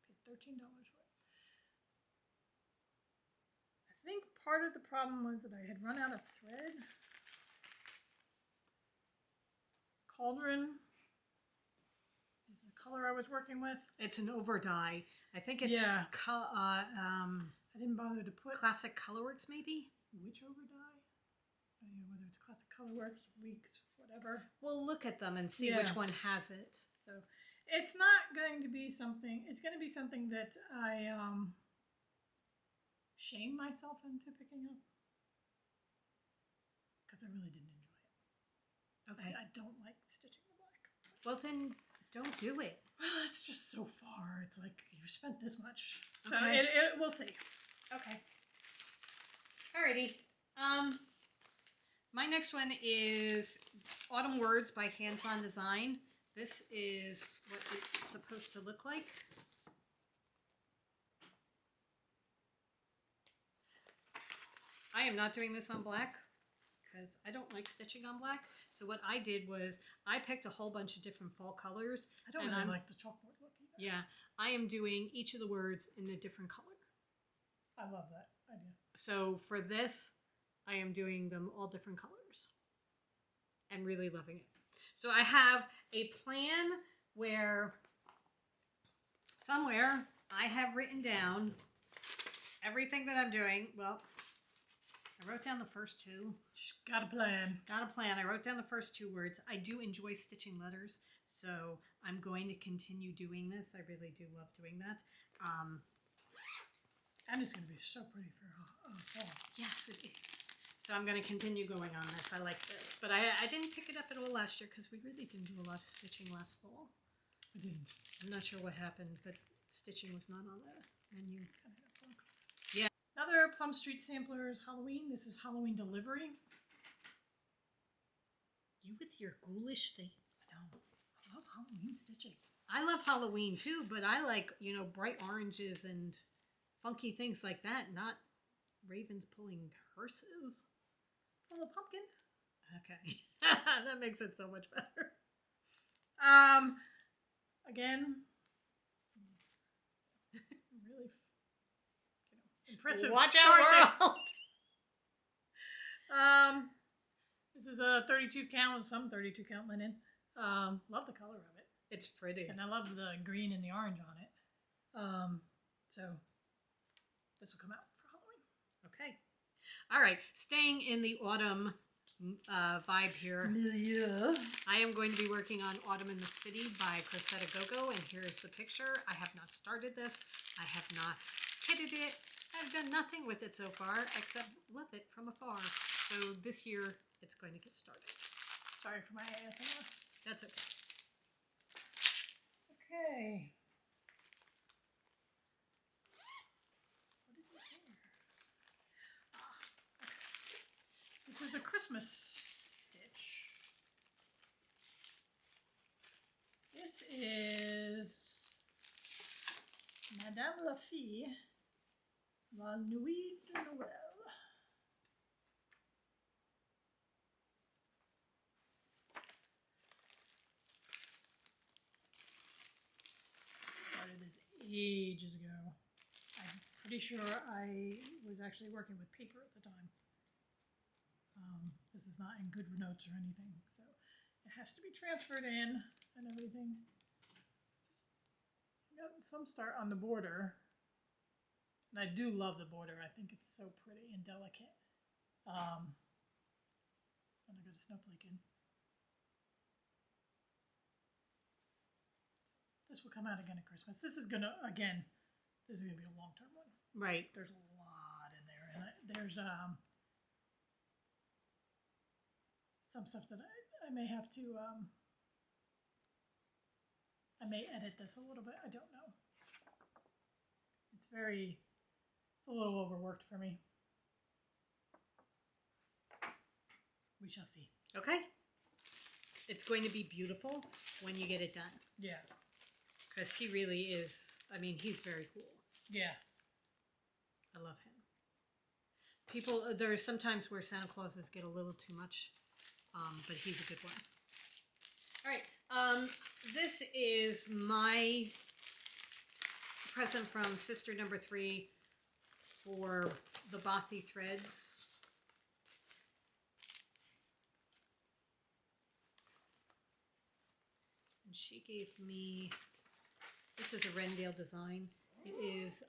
Paid $13 for it. I think part of the problem was that I had run out of thread. Cauldron is the color I was working with. It's an over dye. I think it's Yeah. I didn't bother to put Classic Colorworks maybe. which over dye. Oh, yeah, whether it's Classic Colorworks, Weeks, whatever. We'll look at them and see which one has it. So it's not going to be something. It's going to be something that I shame myself into picking up because I really didn't enjoy it. Okay. I don't like stitching the black. Well, then don't do it. Well, it's just so far. It's like you spent this much. So Okay. we'll see. Okay. Alrighty. My next one is Autumn Words by Hands On Design. This is what it's supposed to look like. I am not doing this on black because I don't like stitching on black. So what I did was I picked a whole bunch of different fall colors. I don't really like the chalkboard look either. Yeah, I am doing each of the words in a different color. I love that idea. So for this, I am doing them all different colors and really loving it. So I have a plan where somewhere I have written down everything that I'm doing. Well, I wrote down the first two. She's got a plan. Got a plan. I wrote down the first two words. I do enjoy stitching letters, so I'm going to continue doing this. I really do love doing that. And it's going to be so pretty for fall. Yes, it is. So I'm going to continue going on this. I like this. But I didn't pick it up at all last year because we really didn't do a lot of stitching last fall. We didn't. I'm not sure what happened, but stitching was not on the menu. Kind of had fun. Yeah. Another Plum Street Samplers Halloween. This is Halloween Delivery. You with your ghoulish things. No, I love Halloween stitching. I love Halloween too, but I like, you know, bright oranges and funky things like that, not ravens pulling hearses. Full of pumpkins. Okay. That makes it so much better. Again, really, impressive. Watch start out, world! there. This is a 32 count, some 32 count linen. Love the color of it. It's pretty. And I love the green and the orange on it. So this will come out for Halloween. Okay. All right. Staying in the autumn vibe here. Yeah. I am going to be working on Autumn in the City by Crocette Gogo, and here is the picture. I have not started this. I have not kitted it. I've done nothing with it so far except love it from afar. So this year it's going to get started. Sorry for my ASMR. That's okay. Okay. What is it here? Okay. This is a Christmas stitch. This is Madame La Fille, La Nuit de Noël. Started this ages ago. I'm pretty sure I was actually working with paper at the time. This is not in good notes or anything, so it has to be transferred in and everything. Got some start on the border, and I do love the border. I think it's so pretty and delicate. And I got a snowflake in. This will come out again at Christmas. This is gonna be a long-term one. Right. There's a lot in there, and there's some stuff that I may have to I may edit this a little bit. I don't know. It's a little overworked for me. We shall see. Okay. it's going to be beautiful when you get it done. Yeah. Because he really is, I mean, he's very cool. Yeah. I love him. People, there are some times where Santa Clauses get a little too much, but he's a good one. All right, this is my present from sister number 3 for the Bothy threads. And she gave me, this is a Rendale design. It is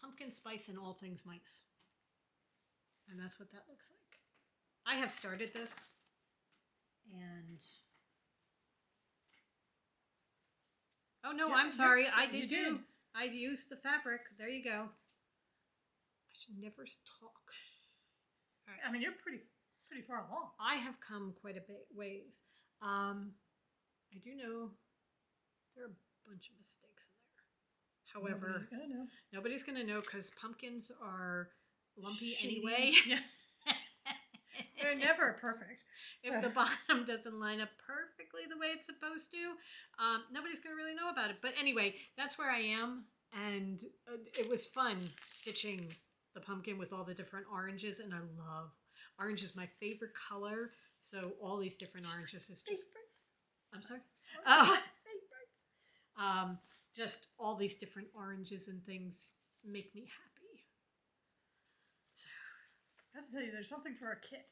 pumpkin spice and all things mice. And that's what that looks like. I have started this. And... oh, no, yeah, I'm sorry. I you did. I used the fabric. There you go. I should never talk. All right. I mean, you're pretty far along. I have come quite a bit ways. I do know there are a bunch of mistakes in there. However, nobody's going to know because pumpkins are lumpy anyway. Yeah. They're never perfect. If the bottom doesn't line up perfectly the way it's supposed to, nobody's going to really know about it. But anyway, that's where I am. And it was fun stitching the pumpkin with all the different oranges. And I love orange is my favorite color. So all these different oranges is just... I'm sorry? Oh. Just all these different oranges and things make me happy. So, I have to tell you, there's something for a kit.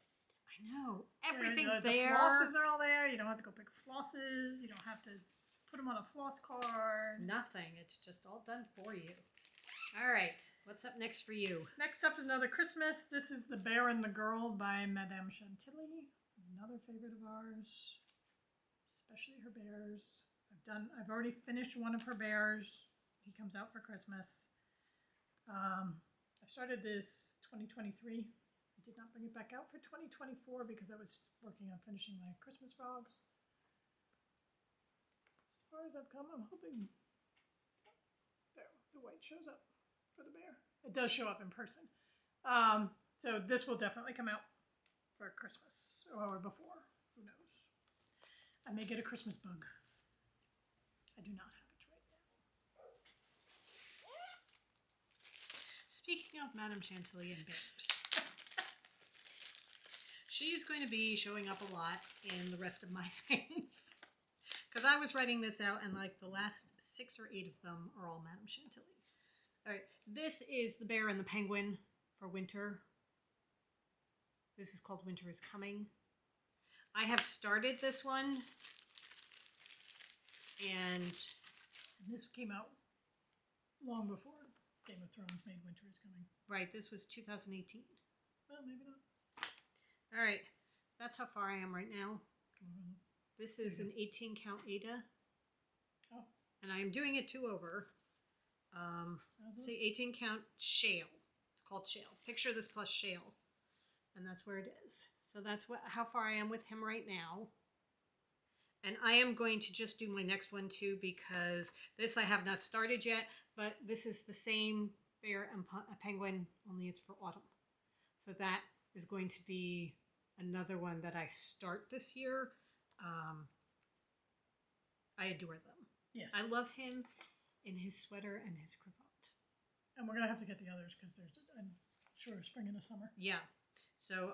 I know. Everything's the there. The flosses are all there. You don't have to go pick flosses. You don't have to put them on a floss card. Nothing. It's just all done for you. All right. What's up next for you? Next up is another Christmas. This is The Bear and the Girl by Madame Chantilly. Another favorite of ours. Especially her bears. I've already finished one of her bears. He comes out for Christmas. I started this 2023. I did not bring it back out for 2024 because I was working on finishing my Christmas frogs. As far as I've come, I'm hoping there, the white shows up for the bear. It does show up in person. So this will definitely come out for Christmas or before. Who knows? I may get a Christmas bug. I do not have it right now. Speaking of Madame Chantilly and bears, she's going to be showing up a lot in the rest of my things. Because I was writing this out and like the last 6 or 8 of them are all Madame Chantilly. All right, this is the bear and the penguin for winter. This is called Winter is Coming. I have started this one. And this came out long before Game of Thrones made Winter is Coming. Right, this was 2018. Well, maybe not. All right, that's how far I am right now. This is an 18 count Ada. Oh. And I am doing it 2 over. See, 18 count shale. It's called shale. Picture this plus shale. And that's where it is. So that's how far I am with him right now. And I am going to just do my next one too because this I have not started yet, but this is the same bear and penguin, only it's for autumn. So that is going to be another one that I start this year. I adore them. Yes. I love him in his sweater and his cravat. And we're going to have to get the others because there's, I'm sure, spring and a summer. Yeah. So,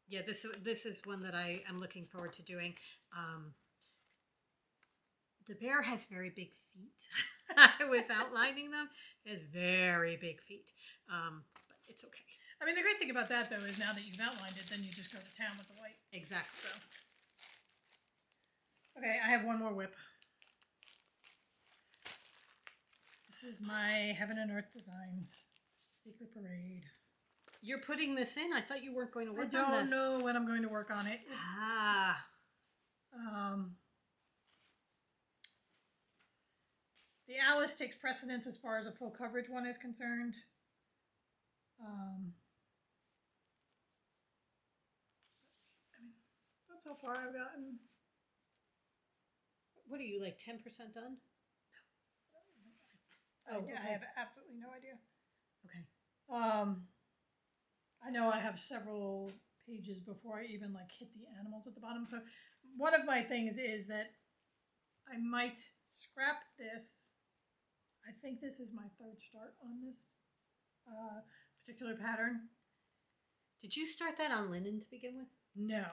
yeah, this is one that I am looking forward to doing. The bear has very big feet. I was outlining them. It has very big feet, but it's okay. I mean, the great thing about that, though, is now that you've outlined it, then you just go to town with the white. Exactly. So. Okay, I have one more WIP. This is my Heaven and Earth Designs. It's a secret parade. You're putting this in? I thought you weren't going to work on this. I don't know when I'm going to work on it. Ah. The Alice takes precedence as far as a full coverage one is concerned. I mean, that's how far I've gotten. What are you, like 10% done? Oh, I have absolutely no idea. Okay. I know I have several pages before I even like hit the animals at the bottom. So one of my things is that I might scrap this. I think this is my third start on this particular pattern. Did you start that on linen to begin with? No.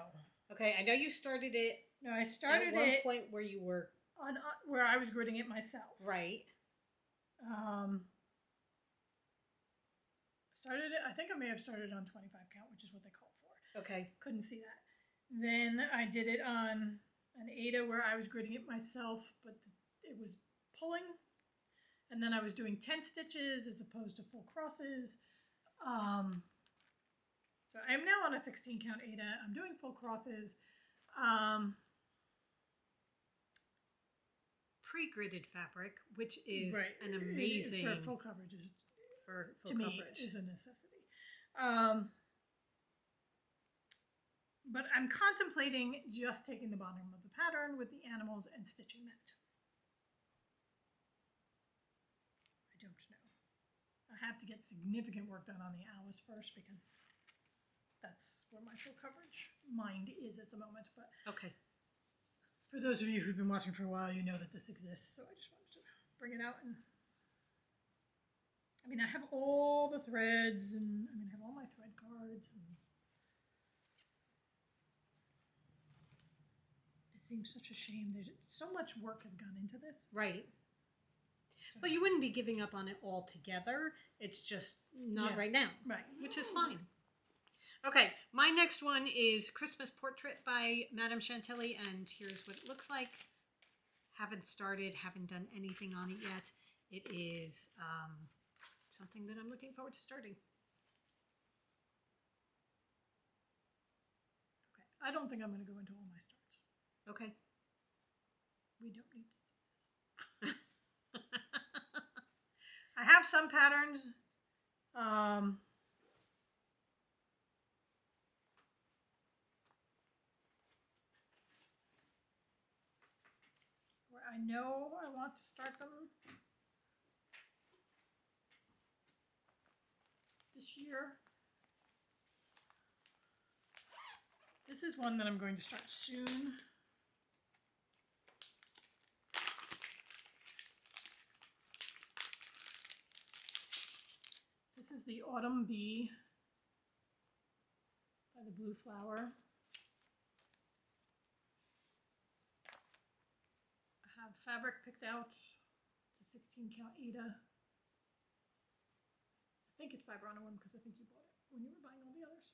Okay, I know you started it. No, I started at one it point where you were on where I was gridding it myself. right. Started it. I think I may have started on 25 count, which is what they call for. Okay. Couldn't see that. Then I did it on an Ada where I was gridding it myself, but it was pulling. And then I was doing 10 stitches as opposed to full crosses. So I'm now on a 16 count Ada. I'm doing full crosses. Pre-gridded fabric, which is right. an amazing for full coverage is for full to me coverage. is a necessity. But I'm contemplating just taking the bottom of the pattern with the animals and stitching that. I don't know. I have to get significant work done on the owls first because that's where my full coverage mind is at the moment. But okay. For those of you who've been watching for a while, you know that this exists. So I just wanted to bring it out. And I mean, I have all the threads and I have all my thread cards. And it seems such a shame. There's so much work has gone into this. Right. So, But you wouldn't be giving up on it altogether. It's just not right now. Right. Which is fine. Okay, my next one is Christmas Portrait by Madame Chantilly, and here's what it looks like. Haven't started, haven't done anything on it yet. It is something that I'm looking forward to starting. Okay, I don't think I'm going to go into all my starts. Okay. We don't need to see this. I have some patterns. Where I know I want to start them this year. This is one that I'm going to start soon. This is the Autumn Bee by the Blue Flower. I have fabric picked out to 16 count Ada. I think it's fiber on a one because I think you bought it when you were buying all the others.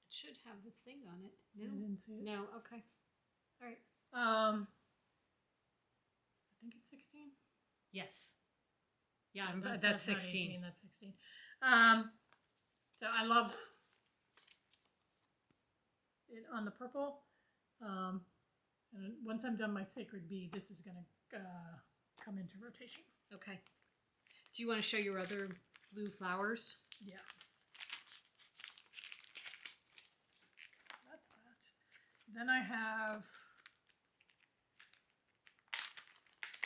It should have the thing on it. No, I didn't see it. No. Okay. All right. I think it's 16. Yes. Yeah, that's 16. 18, that's 16. So I love it on the purple. And once I'm done my Sacred Bee, this is going to come into rotation. Okay. Do you want to show your other blue flowers? Yeah. That's that. Then I have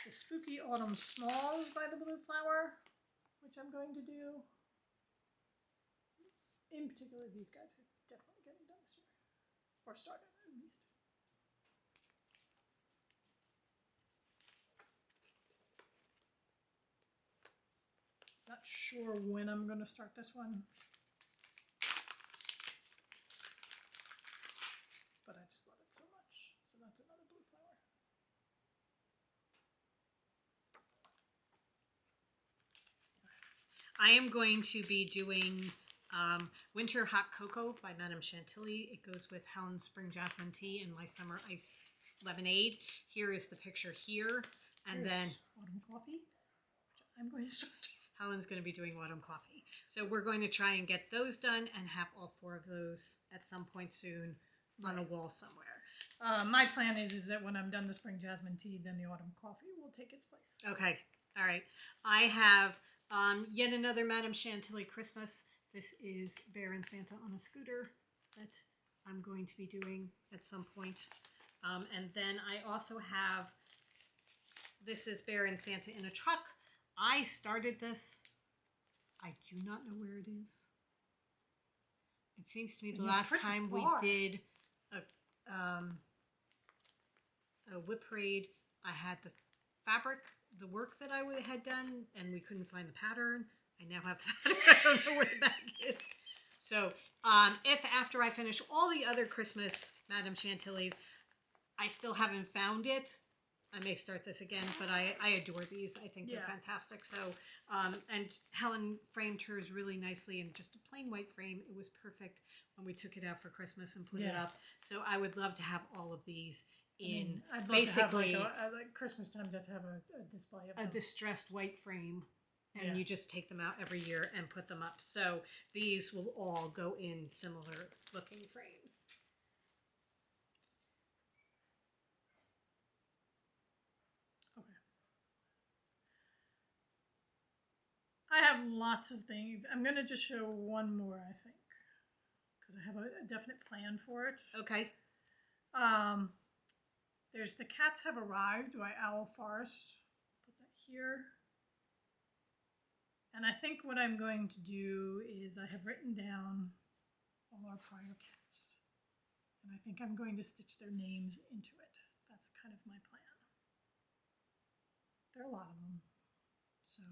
the Spooky Autumn Smalls by the Blue Flower, which I'm going to do. In particular, these guys are definitely getting done this year. Or started, at least. Not sure when I'm going to start this one. But I just love it so much. So that's another blue flower. I am going to be doing Winter Hot Cocoa by Madame Chantilly. It goes with Helen's Spring Jasmine Tea and my Summer Iced Lemonade. Here is the picture here. And Here's then Autumn Coffee, which I'm going to start. Helen's going to be doing Autumn Coffee. So we're going to try and get those done and have all 4 of those at some point soon on a wall somewhere. My plan is that when I'm done the Spring Jasmine Tea, then the Autumn Coffee will take its place. Okay. All right. I have yet another Madame Chantilly Christmas. This is Bear and Santa on a Scooter that I'm going to be doing at some point. And then I also have, this is Bear and Santa in a Truck. I started this. I do not know where it is. It seems to me the You're last pretty time far. we did a WIP parade, I had the fabric, the work that I had done, and we couldn't find the pattern. I now have the pattern. I don't know where the bag is. So if after I finish all the other Christmas Madame Chantilly's, I still haven't found it, I may start this again, but I adore these. I think they're fantastic. So, and Helen framed hers really nicely in just a plain white frame. It was perfect when we took it out for Christmas and put it up. So I would love to have all of these in I'd love basically to have like Christmas time to have a display of them. A distressed white frame. And you just take them out every year and put them up. So these will all go in similar looking frames. Okay. I have lots of things. I'm going to just show one more, I think, because I have a definite plan for it. Okay. There's The Cats Have Arrived by Owl Forest. Put that here. And I think what I'm going to do is I have written down all our prior cats. And I think I'm going to stitch their names into it. That's kind of my plan. There are a lot of them. So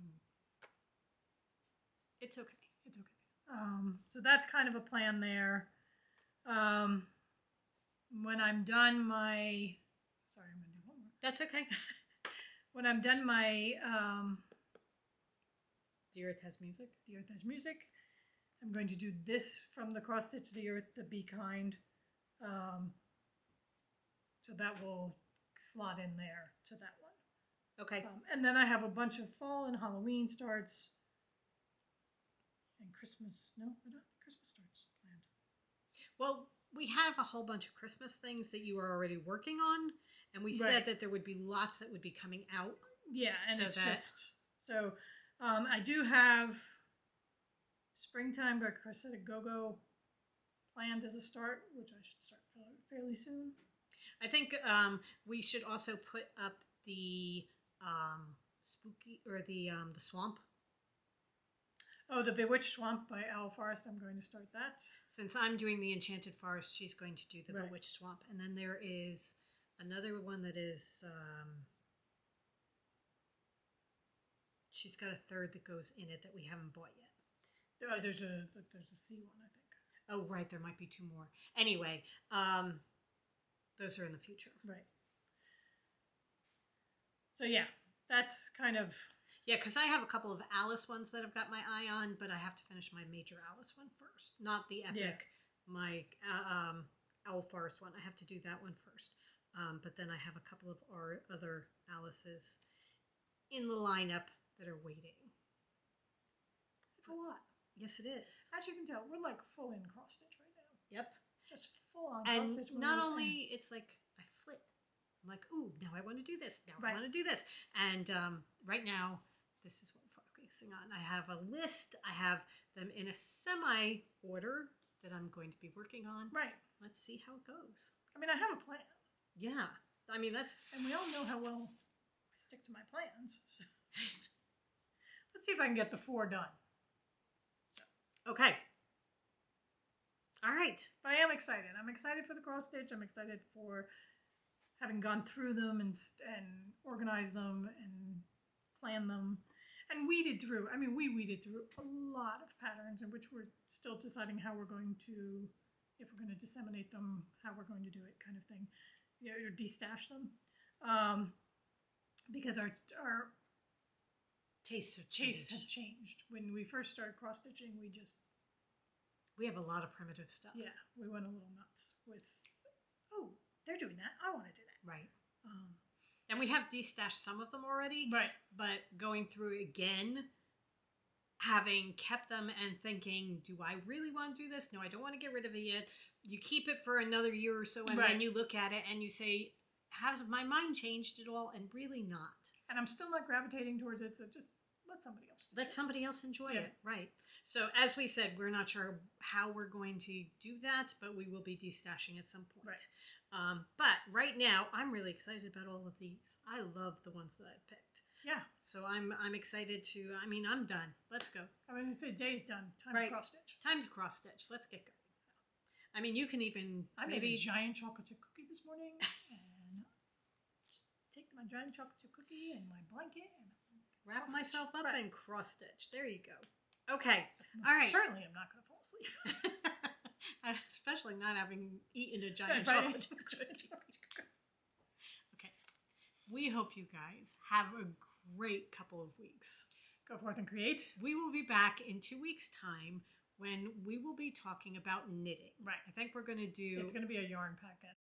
it's okay. It's okay. So that's kind of a plan there. When I'm done my... Sorry, I'm going to do one more. That's okay. When I'm done my... The Earth Has Music. The Earth Has Music. I'm going to do this from the Cross Stitch the Earth, the Be Kind. So that will slot in there to that one. Okay. And then I have a bunch of fall and Halloween starts. And Christmas. No, I don't have Christmas starts planned. Well, we have a whole bunch of Christmas things that you are already working on. And we said that there would be lots that would be coming out. Yeah, and so it's just... So... I do have Springtime by Crocette Gogo planned as a start, which I should start fairly soon. I think we should also put up the spooky or the swamp. Oh, the Bewitched Swamp by Owl Forest. I'm going to start that. Since I'm doing the Enchanted Forest, she's going to do the Bewitched Swamp, and then there is another one that is. She's got a third that goes in it that we haven't bought yet. There's a C one, I think. Oh, right. There might be two more. Anyway, those are in the future. Right. So, yeah, that's kind of... Yeah, because I have a couple of Alice ones that I've got my eye on, but I have to finish my major Alice one first. Not the epic, my Owl Forest one. I have to do that one first. But then I have a couple of our other Alices in the lineup that are waiting. It's a lot. Yes, it is. As you can tell, we're like full in cross stitch right now. Yep. Just full on and cross stitch. And not only, it's like I flip. I'm like, ooh, now I want to do this. Now I want to do this. And right now, this is what I'm focusing on. I have a list. I have them in a semi-order that I'm going to be working on. Right. Let's see how it goes. I mean, I have a plan. Yeah. I mean, that's... And we all know how well I stick to my plans. Let's see if I can get the 4 done. Okay. All right. But I am excited. I'm excited for the cross stitch. I'm excited for having gone through them and organized them and planned them and weeded through. I mean, we weeded through a lot of patterns in which we're still deciding how we're going to, if we're going to disseminate them, how we're going to do it, kind of thing. You know, or destash them. Because our tastes have changed. When we first started cross stitching, we have a lot of primitive stuff. Yeah, we went a little nuts with, oh, they're doing that. I want to do that. Right. And we have destashed some of them already. Right. But going through again, having kept them and thinking, do I really want to do this? No, I don't want to get rid of it yet. You keep it for another year or so, and then you look at it and you say, has my mind changed at all? And really not. And I'm still not gravitating towards it, so just let somebody else do it. Let somebody else enjoy it. Right. So as we said, we're not sure how we're going to do that, but we will be destashing at some point. Right. But right now, I'm really excited about all of these. I love the ones that I've picked. Yeah. So I'm excited to, I mean, I'm done. Let's go. I mean, it's a day's done. Time to cross stitch. Time to cross stitch. Let's get going. I mean, you can even I made maybe a giant chocolate chip cookie this morning, and just take my giant chocolate chip cookie and my blanket and wrap cross myself stitch. up Right. and cross stitch. There you go. Okay. Most All right. Certainly, I'm not going to fall asleep. Especially not having eaten a giant Right. chocolate chip cookie. Okay. We hope you guys have a great couple of weeks. Go forth and create. We will be back in 2 weeks' time when we will be talking about knitting. Right. I think we're going to do... It's going to be a yarn podcast.